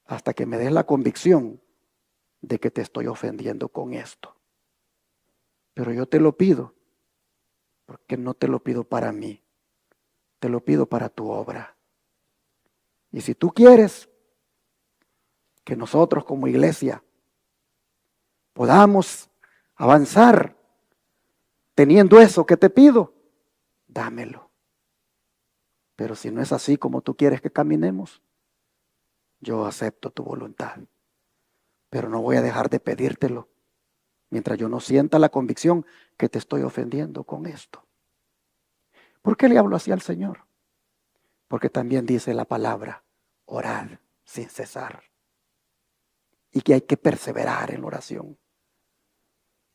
hasta que me des la convicción de que te estoy ofendiendo con esto. Pero yo te lo pido, porque no te lo pido para mí, te lo pido para tu obra. Y si tú quieres que nosotros como iglesia podamos avanzar teniendo eso que te pido, dámelo. Pero si no es así como tú quieres que caminemos, yo acepto tu voluntad. Pero no voy a dejar de pedírtelo mientras yo no sienta la convicción que te estoy ofendiendo con esto. ¿Por qué le hablo así al Señor? Porque también dice la palabra, orad sin cesar. Y que hay que perseverar en la oración.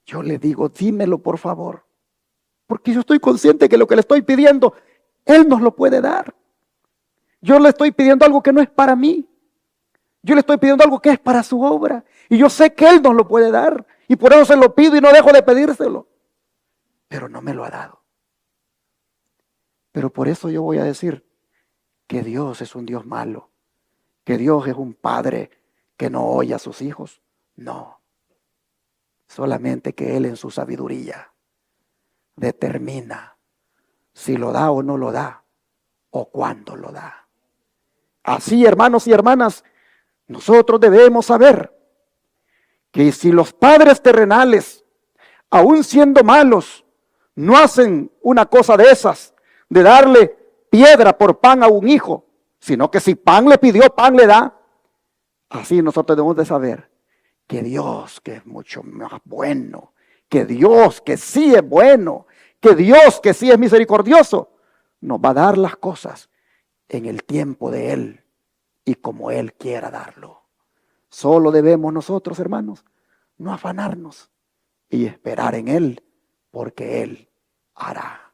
Yo le digo, dímelo por favor. Porque yo estoy consciente que lo que le estoy pidiendo, Él nos lo puede dar. Yo le estoy pidiendo algo que no es para mí. Yo le estoy pidiendo algo que es para su obra. Y yo sé que Él nos lo puede dar. Y por eso se lo pido y no dejo de pedírselo. Pero no me lo ha dado. Pero por eso yo voy a decir que Dios es un Dios malo. Que Dios es un padre que no oye a sus hijos. No. Solamente que Él en su sabiduría determina si lo da o no lo da, o cuándo lo da. Así, hermanos y hermanas, nosotros debemos saber que si los padres terrenales, aun siendo malos, no hacen una cosa de esas, de darle piedra por pan a un hijo, sino que si pan le pidió, pan le da. Así nosotros debemos de saber que Dios, que es mucho más bueno, que Dios, que sí es bueno, que Dios, que sí es misericordioso, nos va a dar las cosas en el tiempo de Él y como Él quiera darlo. Solo debemos nosotros, hermanos, no afanarnos y esperar en Él, porque Él hará.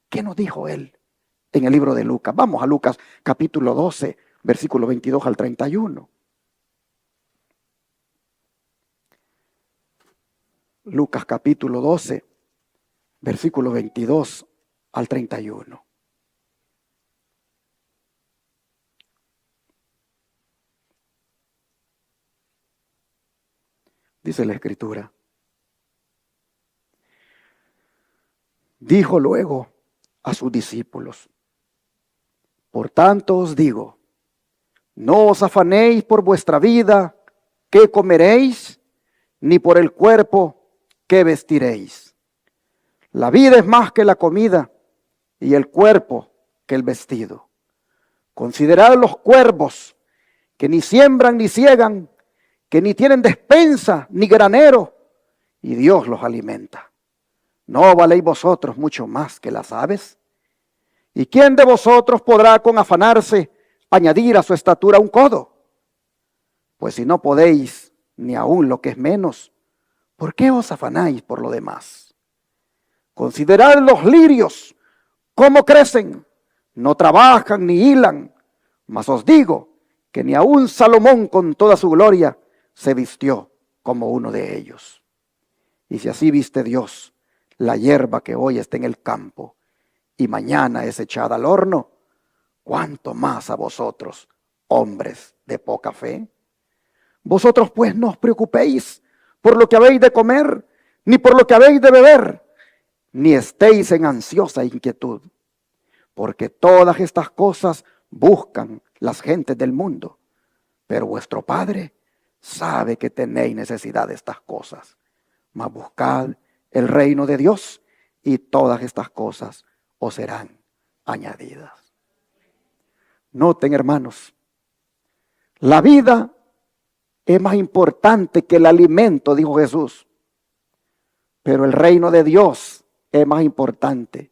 ¿Qué nos dijo Él en el libro de Lucas? Vamos a Lucas capítulo 12, versículo 22 al 31. Lucas capítulo 12, versículo 22 al 31. Dice la Escritura. Dijo luego a sus discípulos: por tanto os digo, no os afanéis por vuestra vida, qué comeréis, ni por el cuerpo, qué vestiréis. La vida es más que la comida, y el cuerpo que el vestido. Considerad los cuervos, que ni siembran ni ciegan, que ni tienen despensa ni granero, y Dios los alimenta. ¿No valéis vosotros mucho más que las aves? ¿Y quién de vosotros podrá con afanarse añadir a su estatura un codo? Pues si no podéis ni aun lo que es menos, ¿por qué os afanáis por lo demás? Considerad los lirios, cómo crecen, no trabajan ni hilan, mas os digo que ni aun Salomón con toda su gloria se vistió como uno de ellos. Y si así viste Dios la hierba que hoy está en el campo y mañana es echada al horno, ¿cuánto más a vosotros, hombres de poca fe? Vosotros pues no os preocupéis por lo que habéis de comer, ni por lo que habéis de beber, ni estéis en ansiosa inquietud, porque todas estas cosas buscan las gentes del mundo, pero vuestro Padre sabe que tenéis necesidad de estas cosas. Mas buscad el reino de Dios y todas estas cosas os serán añadidas. Noten, hermanos, la vida es más importante que el alimento, dijo Jesús, pero el reino de Dios es más importante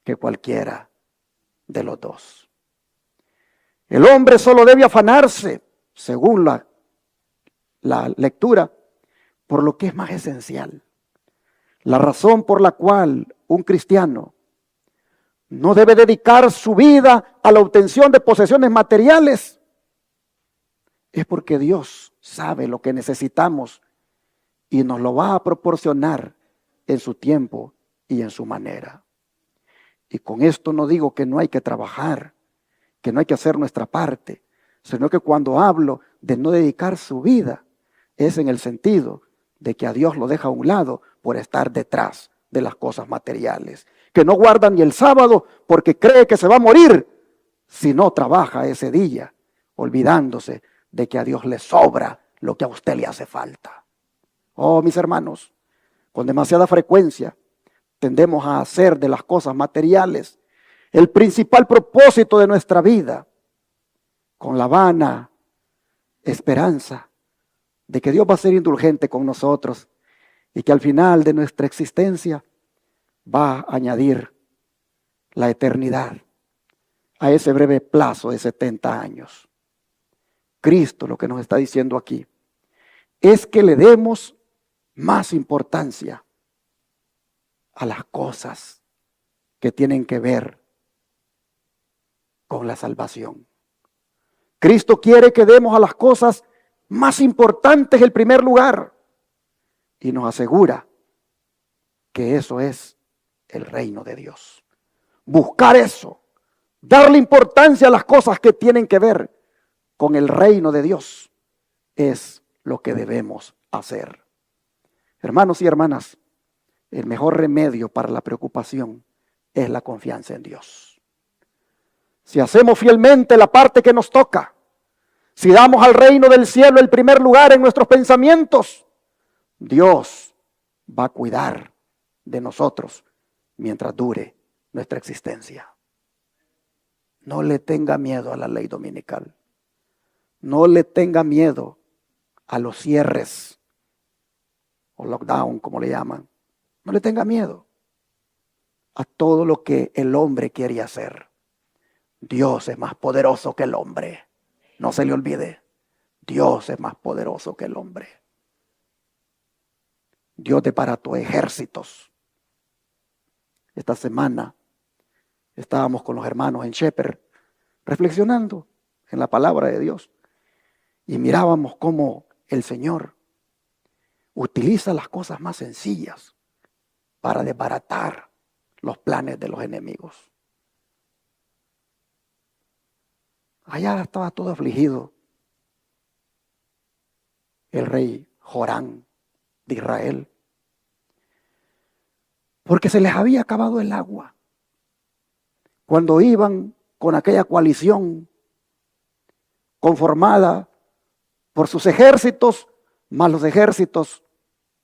que cualquiera de los dos. El hombre solo debe afanarse, según la lectura, por lo que es más esencial. La razón por la cual un cristiano no debe dedicar su vida a la obtención de posesiones materiales es porque Dios sabe lo que necesitamos y nos lo va a proporcionar en su tiempo y en su manera. Y con esto no digo que no hay que trabajar, que no hay que hacer nuestra parte, sino que cuando hablo de no dedicar su vida, es en el sentido de que a Dios lo deja a un lado por estar detrás de las cosas materiales, que no guarda ni el sábado porque cree que se va a morir si no trabaja ese día, olvidándose de que a Dios le sobra lo que a usted le hace falta. Oh, mis hermanos, con demasiada frecuencia tendemos a hacer de las cosas materiales el principal propósito de nuestra vida, con la vana esperanza de que Dios va a ser indulgente con nosotros y que al final de nuestra existencia va a añadir la eternidad a ese breve plazo de 70 años. Cristo lo que nos está diciendo aquí es que le demos más importancia a las cosas que tienen que ver con la salvación. Cristo quiere que demos a las cosas más importantes el primer lugar y nos asegura que eso es el reino de Dios. Buscar eso, darle importancia a las cosas que tienen que ver con el reino de Dios es lo que debemos hacer. Hermanos y hermanas, el mejor remedio para la preocupación es la confianza en Dios. Si hacemos fielmente la parte que nos toca, si damos al reino del cielo el primer lugar en nuestros pensamientos, Dios va a cuidar de nosotros mientras dure nuestra existencia. No le tenga miedo a la ley dominical. No le tenga miedo a los cierres o lockdown, como le llaman. No le tenga miedo a todo lo que el hombre quiere hacer. Dios es más poderoso que el hombre. No se le olvide. Dios es más poderoso que el hombre. Dios desbarató ejércitos. Esta semana estábamos con los hermanos en Shepherd reflexionando en la palabra de Dios y mirábamos cómo el Señor utiliza las cosas más sencillas para desbaratar los planes de los enemigos. Allá estaba todo afligido el rey Jorán de Israel, porque se les había acabado el agua. Cuando iban con aquella coalición conformada por sus ejércitos, más los ejércitos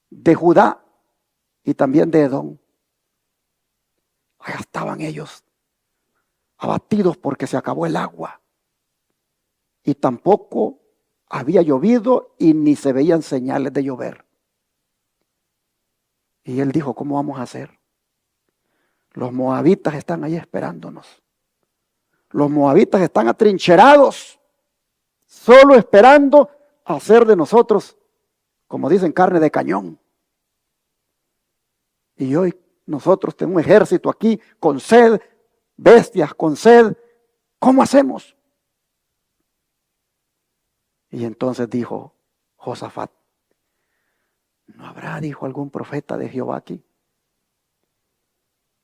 de Judá y también de Edom. Allá estaban ellos abatidos porque se acabó el agua. Y tampoco había llovido y ni se veían señales de llover. Y él dijo, ¿cómo vamos a hacer? Los moabitas están ahí esperándonos. Los moabitas están atrincherados, solo esperando hacer de nosotros, como dicen, carne de cañón. Y hoy nosotros tenemos un ejército aquí con sed, bestias con sed. ¿Cómo hacemos? Y entonces dijo Josafat, ¿no habrá, dijo, algún profeta de Jehová aquí?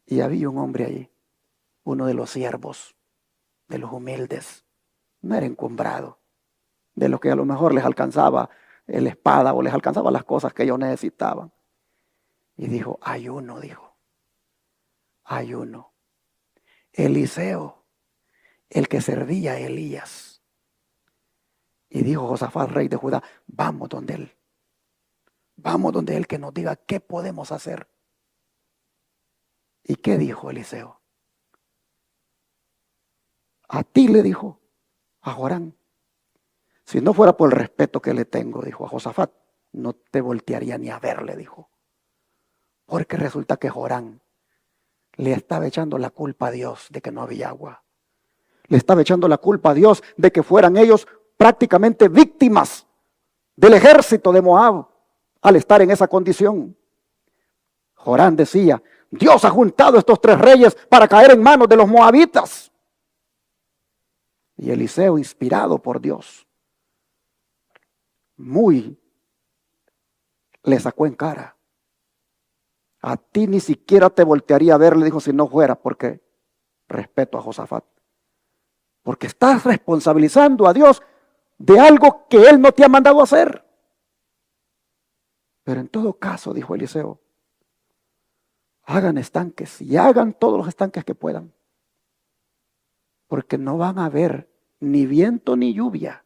Y había un hombre allí, uno de los siervos, de los humildes, no era encumbrado, de los que a lo mejor les alcanzaba la espada o les alcanzaba las cosas que ellos necesitaban. Y dijo, hay uno, Eliseo, el que servía a Elías. Y dijo Josafat, rey de Judá, vamos donde él que nos diga qué podemos hacer. ¿Y qué dijo Eliseo? A ti le dijo, a Jorán, si no fuera por el respeto que le tengo, dijo a Josafat, no te voltearía ni a verle, dijo. Porque resulta que Jorán le estaba echando la culpa a Dios de que no había agua. Le estaba echando la culpa a Dios de que fueran ellos prácticamente víctimas del ejército de Moab al estar en esa condición. Jorán decía, Dios ha juntado estos tres reyes para caer en manos de los moabitas. Y Eliseo, inspirado por Dios, le sacó en cara. A ti ni siquiera te voltearía a ver, le dijo, si no fuera porque respeto a Josafat. Porque estás responsabilizando a Dios de algo que Él no te ha mandado hacer. Pero en todo caso, dijo Eliseo, hagan estanques y hagan todos los estanques que puedan. Porque no van a haber ni viento ni lluvia.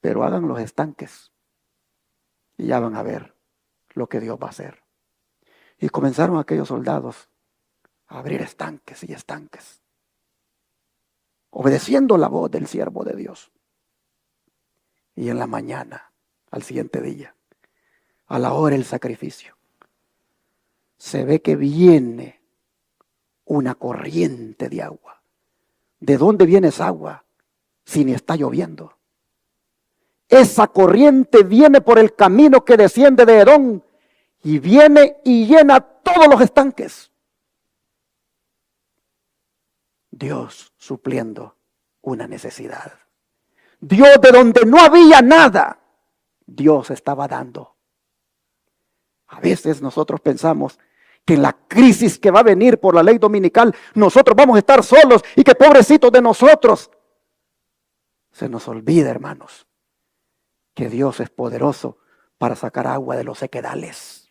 Pero hagan los estanques y ya van a ver lo que Dios va a hacer. Y comenzaron aquellos soldados a abrir estanques y estanques, obedeciendo la voz del siervo de Dios. Y en la mañana, al siguiente día, a la hora del sacrificio, se ve que viene una corriente de agua. ¿De dónde viene esa agua si ni está lloviendo? Esa corriente viene por el camino que desciende de Edom y viene y llena todos los estanques. Dios supliendo una necesidad. Dios, de donde no había nada, Dios estaba dando. A veces nosotros pensamos que en la crisis que va a venir por la ley dominical, nosotros vamos a estar solos y que pobrecitos de nosotros. Se nos olvida, hermanos, que Dios es poderoso para sacar agua de los sequedales.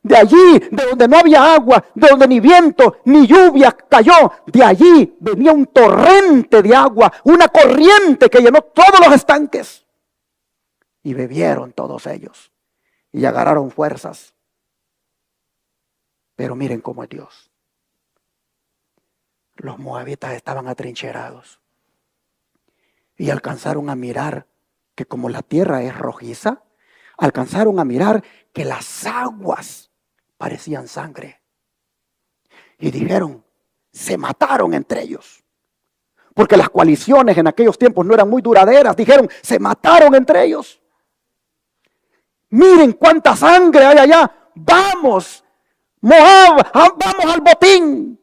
De allí, de donde no había agua, de donde ni viento ni lluvia cayó, de allí venía un torrente de agua, una corriente que llenó todos los estanques. Y bebieron todos ellos y agarraron fuerzas. Pero miren cómo es Dios. Los moabitas estaban atrincherados y alcanzaron a mirar que como la tierra es rojiza, alcanzaron a mirar que las aguas parecían sangre. Y dijeron, se mataron entre ellos. Porque las coaliciones en aquellos tiempos no eran muy duraderas. Dijeron, se mataron entre ellos. Miren cuánta sangre hay allá. Vamos, Moab, vamos al botín.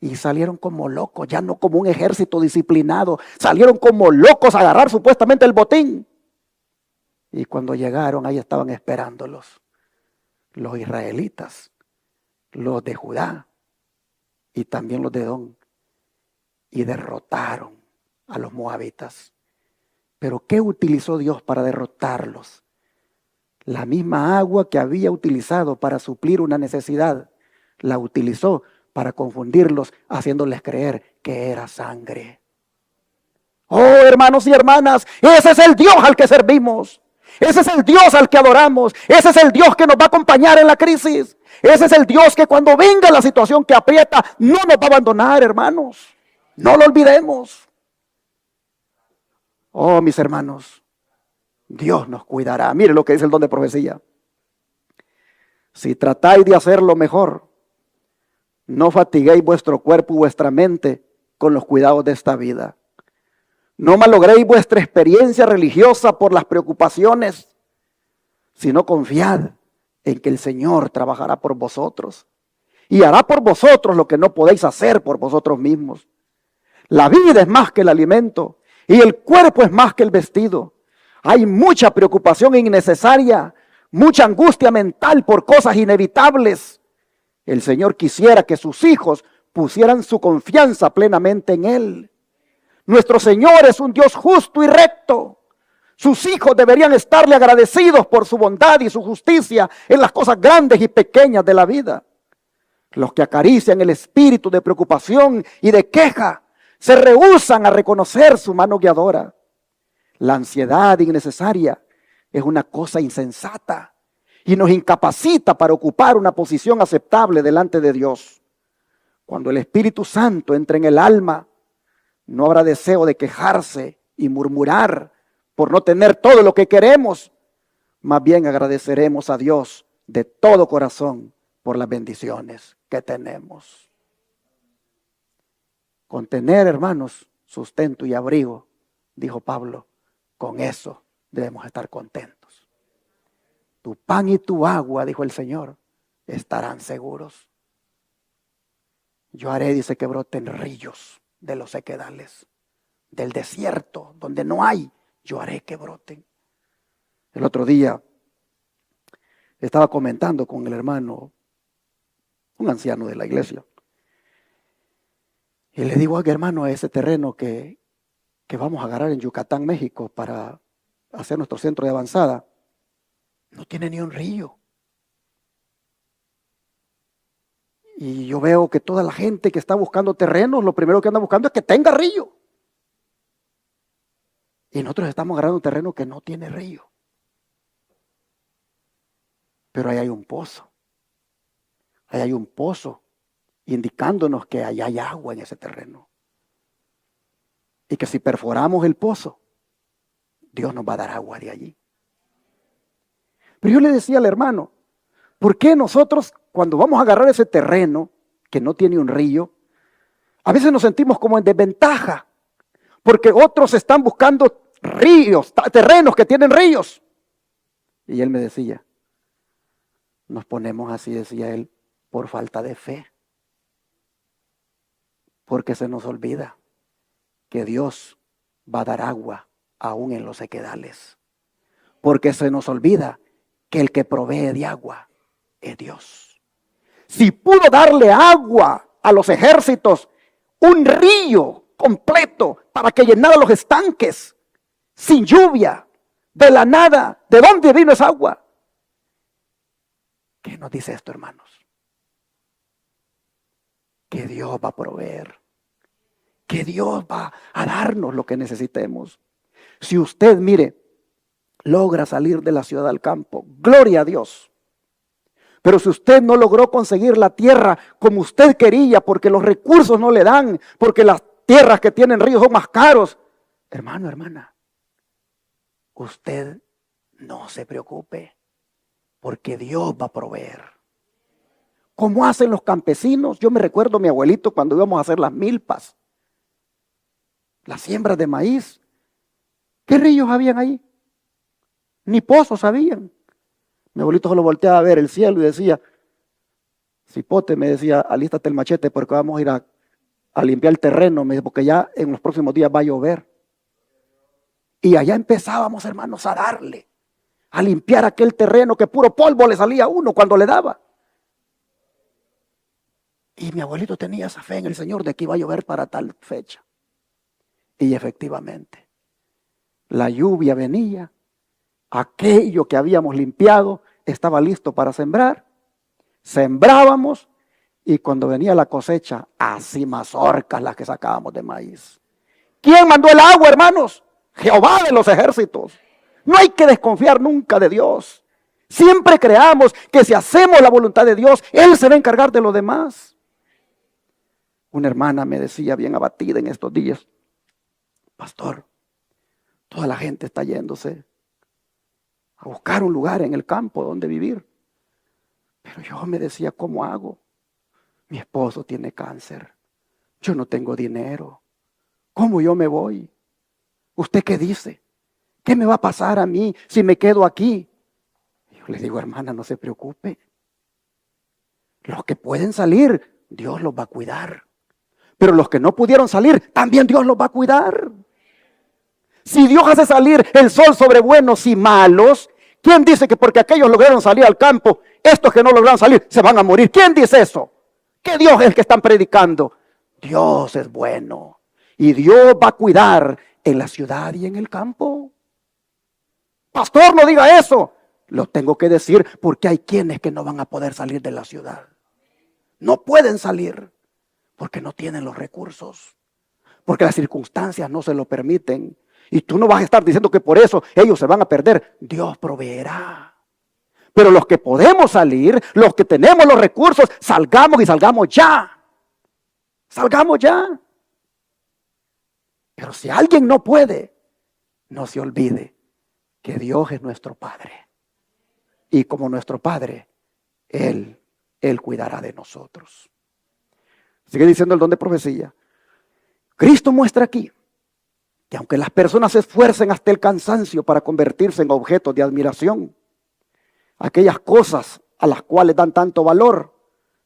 Y salieron como locos, ya no como un ejército disciplinado. Salieron como locos a agarrar supuestamente el botín. Y cuando llegaron, ahí estaban esperándolos los israelitas, los de Judá y también los de Edom. Y derrotaron a los moabitas. Pero ¿qué utilizó Dios para derrotarlos? La misma agua que había utilizado para suplir una necesidad, la utilizó para confundirlos, haciéndoles creer que era sangre. Oh, hermanos y hermanas, ese es el Dios al que servimos. Ese es el Dios al que adoramos. Ese es el Dios que nos va a acompañar en la crisis. Ese es el Dios que cuando venga la situación que aprieta, no nos va a abandonar, hermanos. No lo olvidemos. Oh, mis hermanos, Dios nos cuidará. Mire lo que dice el don de profecía. Si tratáis de hacerlo mejor, no fatiguéis vuestro cuerpo y vuestra mente con los cuidados de esta vida. No malogréis vuestra experiencia religiosa por las preocupaciones, sino confiad en que el Señor trabajará por vosotros y hará por vosotros lo que no podéis hacer por vosotros mismos. La vida es más que el alimento y el cuerpo es más que el vestido. Hay mucha preocupación innecesaria, mucha angustia mental por cosas inevitables. El Señor quisiera que sus hijos pusieran su confianza plenamente en Él. Nuestro Señor es un Dios justo y recto. Sus hijos deberían estarle agradecidos por su bondad y su justicia en las cosas grandes y pequeñas de la vida. Los que acarician el espíritu de preocupación y de queja se rehúsan a reconocer su mano guiadora. La ansiedad innecesaria es una cosa insensata y nos incapacita para ocupar una posición aceptable delante de Dios. Cuando el Espíritu Santo entra en el alma, no habrá deseo de quejarse y murmurar por no tener todo lo que queremos. Más bien agradeceremos a Dios de todo corazón por las bendiciones que tenemos. Con tener, hermanos, sustento y abrigo, dijo Pablo, con eso debemos estar contentos. Tu pan y tu agua, dijo el Señor, estarán seguros. Yo haré, dice, que broten ríos de los sequedales, del desierto, donde no hay, yo haré que broten. El otro día estaba comentando con el hermano, un anciano de la iglesia, y le digo, oiga, hermano, ese terreno que vamos a agarrar en Yucatán, México, para hacer nuestro centro de avanzada, no tiene ni un río. Y yo veo que toda la gente que está buscando terrenos, lo primero que anda buscando es que tenga río. Y nosotros estamos agarrando un terreno que no tiene río. Pero ahí hay un pozo. Ahí hay un pozo indicándonos que allá hay agua en ese terreno. Y que si perforamos el pozo, Dios nos va a dar agua de allí. Pero yo le decía al hermano, ¿por qué nosotros cuando vamos a agarrar ese terreno que no tiene un río, a veces nos sentimos como en desventaja? Porque otros están buscando ríos, terrenos que tienen ríos. Y él me decía, nos ponemos así, decía él, por falta de fe. Porque se nos olvida que Dios va a dar agua aún en los sequedales. Porque se nos olvida que el que provee de agua es Dios. Si pudo darle agua a los ejércitos, un río completo para que llenara los estanques, sin lluvia, de la nada, ¿de dónde vino esa agua? ¿Qué nos dice esto, hermanos? Que Dios va a proveer, que Dios va a darnos lo que necesitemos. Si usted, mire, logra salir de la ciudad al campo, gloria a Dios. Pero si usted no logró conseguir la tierra como usted quería, porque los recursos no le dan, porque las tierras que tienen ríos son más caros, hermano, hermana, usted no se preocupe, porque Dios va a proveer. ¿Cómo hacen los campesinos? Yo me recuerdo a mi abuelito cuando íbamos a hacer las milpas, las siembras de maíz. ¿Qué ríos habían ahí? Ni pozos habían. Mi abuelito solo volteaba a ver el cielo y decía, cipote, me decía, alístate el machete porque vamos a ir a limpiar el terreno, me dice, porque ya en los próximos días va a llover. Y allá empezábamos, hermanos, a darle, a limpiar aquel terreno que puro polvo le salía a uno cuando le daba. Y mi abuelito tenía esa fe en el Señor de que iba a llover para tal fecha. Y efectivamente, la lluvia venía, aquello que habíamos limpiado estaba listo para sembrar. Sembrábamos y cuando venía la cosecha, así mazorcas las que sacábamos de maíz. ¿Quién mandó el agua, hermanos? Jehová de los ejércitos. No hay que desconfiar nunca de Dios. Siempre creamos que si hacemos la voluntad de Dios, Él se va a encargar de lo demás. Una hermana me decía bien abatida en estos días, pastor, toda la gente está yéndose a buscar un lugar en el campo donde vivir. Pero yo me decía, ¿cómo hago? Mi esposo tiene cáncer. Yo no tengo dinero. ¿Cómo yo me voy? ¿Usted qué dice? ¿Qué me va a pasar a mí si me quedo aquí? Yo le digo, hermana, no se preocupe. Los que pueden salir, Dios los va a cuidar. Pero los que no pudieron salir, también Dios los va a cuidar. Si Dios hace salir el sol sobre buenos y malos, ¿quién dice que porque aquellos lograron salir al campo, estos que no lograron salir se van a morir? ¿Quién dice eso? ¿Qué Dios es el que están predicando? Dios es bueno y Dios va a cuidar en la ciudad y en el campo. Pastor, no diga eso. Lo tengo que decir porque hay quienes que no van a poder salir de la ciudad. No pueden salir porque no tienen los recursos, porque las circunstancias no se lo permiten. Y tú no vas a estar diciendo que por eso ellos se van a perder. Dios proveerá. Pero los que podemos salir, los que tenemos los recursos, salgamos y salgamos ya. Salgamos ya. Pero si alguien no puede, no se olvide que Dios es nuestro Padre. Y como nuestro Padre, Él cuidará de nosotros. Sigue diciendo el don de profecía. Cristo muestra aquí que aunque las personas se esfuercen hasta el cansancio para convertirse en objetos de admiración, aquellas cosas a las cuales dan tanto valor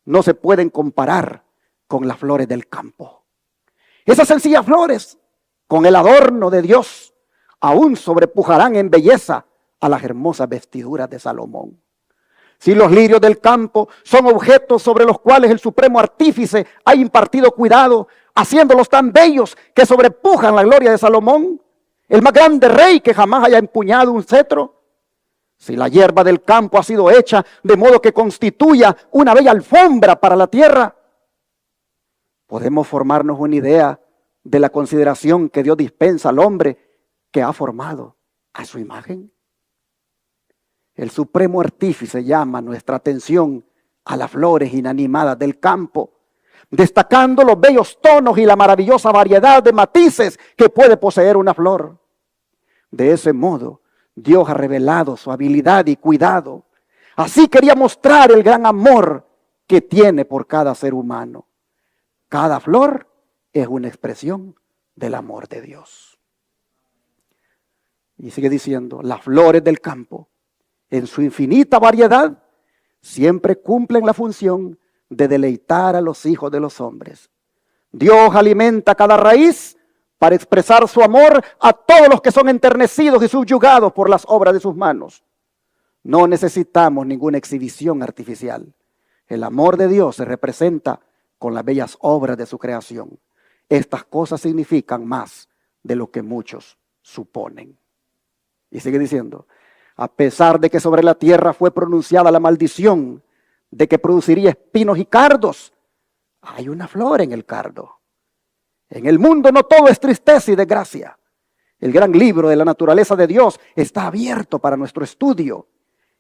no se pueden comparar con las flores del campo. Esas sencillas flores, con el adorno de Dios, aún sobrepujarán en belleza a las hermosas vestiduras de Salomón. Si los lirios del campo son objetos sobre los cuales el supremo artífice ha impartido cuidado, haciéndolos tan bellos que sobrepujan la gloria de Salomón, el más grande rey que jamás haya empuñado un cetro. Si la hierba del campo ha sido hecha de modo que constituya una bella alfombra para la tierra, podemos formarnos una idea de la consideración que Dios dispensa al hombre que ha formado a su imagen. El supremo artífice llama nuestra atención a las flores inanimadas del campo, destacando los bellos tonos y la maravillosa variedad de matices que puede poseer una flor. De ese modo, Dios ha revelado su habilidad y cuidado. Así quería mostrar el gran amor que tiene por cada ser humano. Cada flor es una expresión del amor de Dios. Y sigue diciendo, las flores del campo, en su infinita variedad, siempre cumplen la función de deleitar a los hijos de los hombres. Dios alimenta cada raíz para expresar su amor a todos los que son enternecidos y subyugados por las obras de sus manos. No necesitamos ninguna exhibición artificial. El amor de Dios se representa con las bellas obras de su creación. Estas cosas significan más de lo que muchos suponen. Y sigue diciendo, a pesar de que sobre la tierra fue pronunciada la maldición de que produciría espinos y cardos, hay una flor en el cardo. En el mundo no todo es tristeza y desgracia. El gran libro de la naturaleza de Dios está abierto para nuestro estudio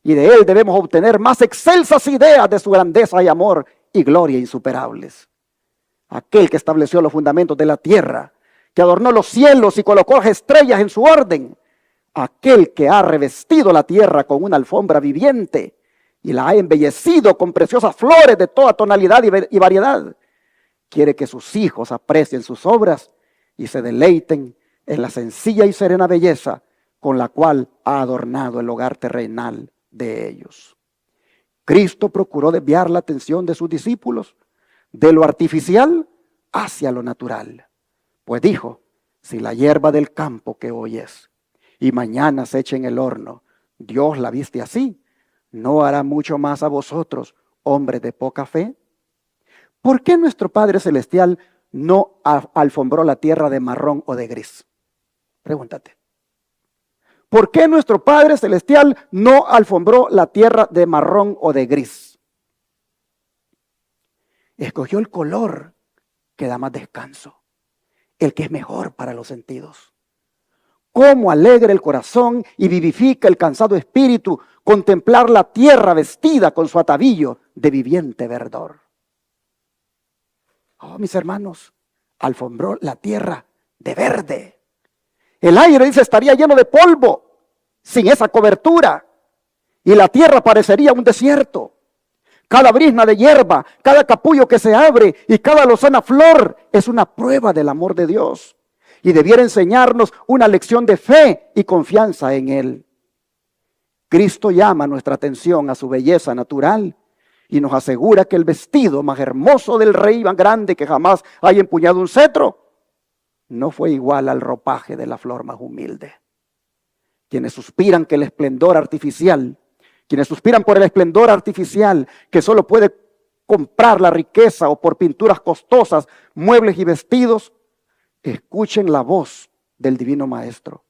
y de él debemos obtener más excelsas ideas de su grandeza y amor y gloria insuperables. Aquel que estableció los fundamentos de la tierra, que adornó los cielos y colocó las estrellas en su orden, aquel que ha revestido la tierra con una alfombra viviente y la ha embellecido con preciosas flores de toda tonalidad y variedad, quiere que sus hijos aprecien sus obras y se deleiten en la sencilla y serena belleza con la cual ha adornado el hogar terrenal de ellos. Cristo procuró desviar la atención de sus discípulos de lo artificial hacia lo natural. Pues dijo, si la hierba del campo que hoy es y mañana se echa en el horno, Dios la viste así, ¿no hará mucho más a vosotros, hombres de poca fe? ¿Por qué nuestro Padre Celestial no alfombró la tierra de marrón o de gris? Pregúntate. ¿Por qué nuestro Padre Celestial no alfombró la tierra de marrón o de gris? Escogió el color que da más descanso, el que es mejor para los sentidos. Cómo alegra el corazón y vivifica el cansado espíritu contemplar la tierra vestida con su atavío de viviente verdor. Oh, mis hermanos, alfombró la tierra de verde. El aire, dice, estaría lleno de polvo, sin esa cobertura, y la tierra parecería un desierto. Cada brizna de hierba, cada capullo que se abre y cada lozana flor es una prueba del amor de Dios y debiera enseñarnos una lección de fe y confianza en Él. Cristo llama nuestra atención a su belleza natural y nos asegura que el vestido más hermoso del rey más grande que jamás haya empuñado un cetro no fue igual al ropaje de la flor más humilde. Quienes suspiran que el esplendor artificial, quienes suspiran por el esplendor artificial que solo puede comprar la riqueza o por pinturas costosas, muebles y vestidos, escuchen la voz del Divino Maestro.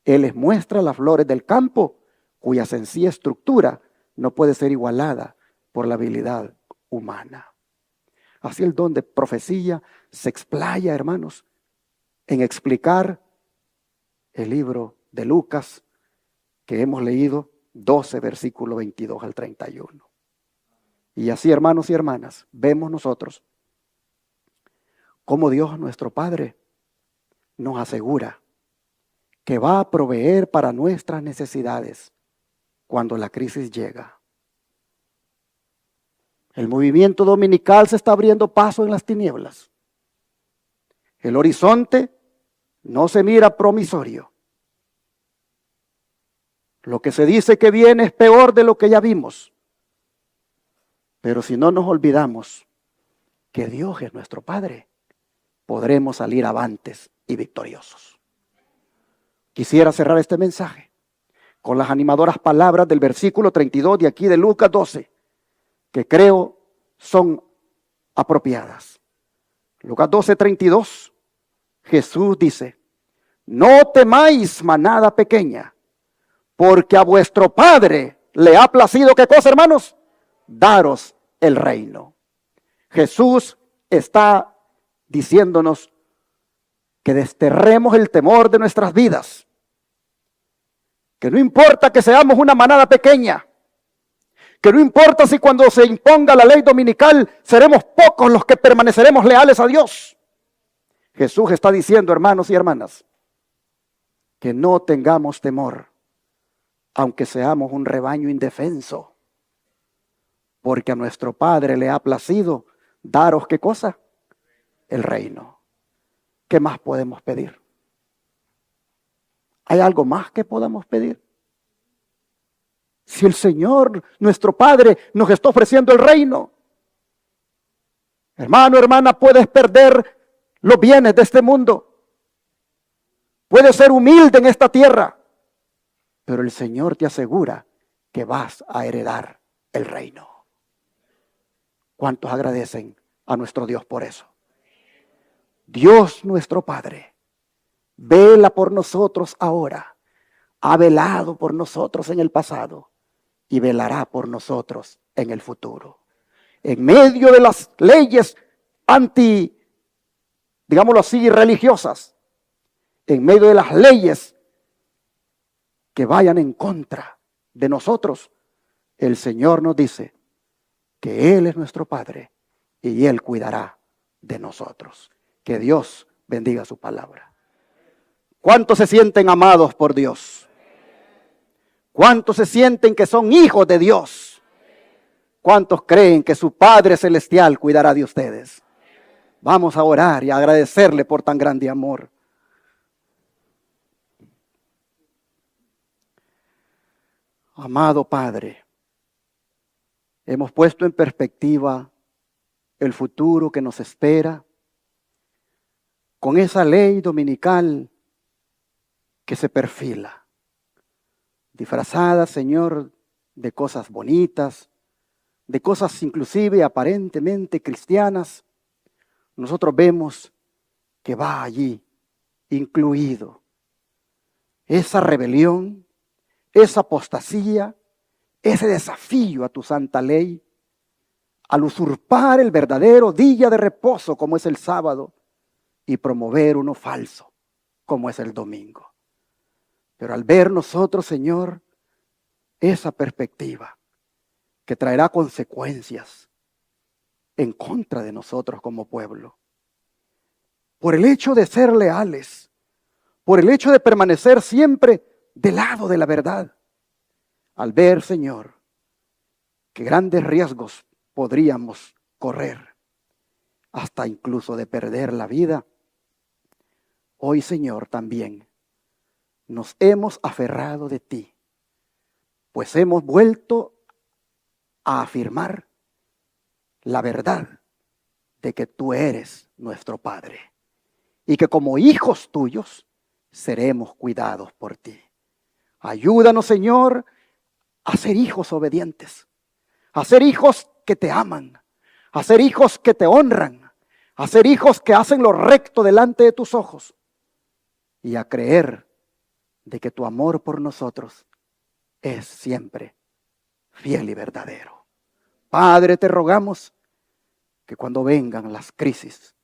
Él les muestra las flores del campo, cuya sencilla estructura no puede ser igualada por la habilidad humana. Así el don de profecía se explaya, hermanos, en explicar el libro de Lucas que hemos leído, 12, versículo 22 al 31. Y así, hermanos y hermanas, vemos nosotros cómo Dios nuestro Padre nos asegura que va a proveer para nuestras necesidades cuando la crisis llega. El movimiento dominical se está abriendo paso en las tinieblas. El horizonte no se mira promisorio. Lo que se dice que viene es peor de lo que ya vimos. Pero si no nos olvidamos que Dios es nuestro Padre, podremos salir avantes y victoriosos. Quisiera cerrar este mensaje con las animadoras palabras del versículo 32 de aquí de Lucas 12, que creo son apropiadas. Lucas 12, 32, Jesús dice, no temáis, manada pequeña, porque a vuestro Padre le ha placido, ¿qué cosa, hermanos? Daros el reino. Jesús está diciéndonos que desterremos el temor de nuestras vidas, Que no importa que seamos una manada pequeña. Que no importa si cuando se imponga la ley dominical seremos pocos los que permaneceremos leales a Dios. Jesús está diciendo, hermanos y hermanas, que no tengamos temor, aunque seamos un rebaño indefenso, porque a nuestro Padre le ha placido daros, ¿qué cosa? El reino. ¿Qué más podemos pedir? ¿Hay algo más que podamos pedir? Si el Señor, nuestro Padre, nos está ofreciendo el reino. Hermano, hermana, puedes perder los bienes de este mundo. Puedes ser humilde en esta tierra, pero el Señor te asegura que vas a heredar el reino. ¿Cuántos agradecen a nuestro Dios por eso? Dios nuestro Padre vela por nosotros ahora, ha velado por nosotros en el pasado y velará por nosotros en el futuro. En medio de las leyes digámoslo así, religiosas, en medio de las leyes que vayan en contra de nosotros, el Señor nos dice que Él es nuestro Padre y Él cuidará de nosotros. Que Dios bendiga su palabra. ¿Cuántos se sienten amados por Dios? ¿Cuántos se sienten que son hijos de Dios? ¿Cuántos creen que su Padre Celestial cuidará de ustedes? Vamos a orar y a agradecerle por tan grande amor. Amado Padre, hemos puesto en perspectiva el futuro que nos espera con esa ley dominical que se perfila, disfrazada, Señor, de cosas bonitas, de cosas inclusive aparentemente cristianas. Nosotros vemos que va allí incluido esa rebelión, esa apostasía, ese desafío a tu santa ley, al usurpar el verdadero día de reposo como es el sábado y promover uno falso como es el domingo. Pero al ver nosotros, Señor, esa perspectiva que traerá consecuencias en contra de nosotros como pueblo, por el hecho de ser leales, por el hecho de permanecer siempre del lado de la verdad, al ver, Señor, que grandes riesgos podríamos correr, hasta incluso de perder la vida, hoy, Señor, también nos hemos aferrado de ti, pues hemos vuelto a afirmar la verdad de que tú eres nuestro Padre y que como hijos tuyos seremos cuidados por ti. Ayúdanos, Señor, a ser hijos obedientes, a ser hijos que te aman, a ser hijos que te honran, a ser hijos que hacen lo recto delante de tus ojos y a creer de que tu amor por nosotros es siempre fiel y verdadero. Padre, te rogamos que cuando vengan las crisis,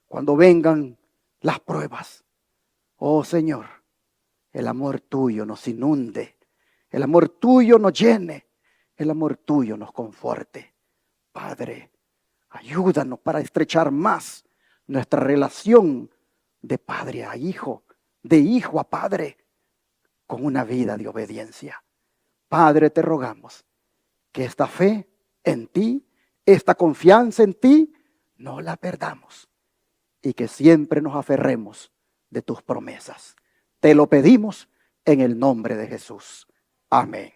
cuando vengan las pruebas, oh Señor, el amor tuyo nos inunde, el amor tuyo nos llene, el amor tuyo nos conforte. Padre, ayúdanos para estrechar más nuestra relación de padre a hijo, de hijo a padre, con una vida de obediencia. Padre, te rogamos que esta fe en ti, esta confianza en ti, no la perdamos y que siempre nos aferremos de tus promesas. Te lo pedimos en el nombre de Jesús. Amén.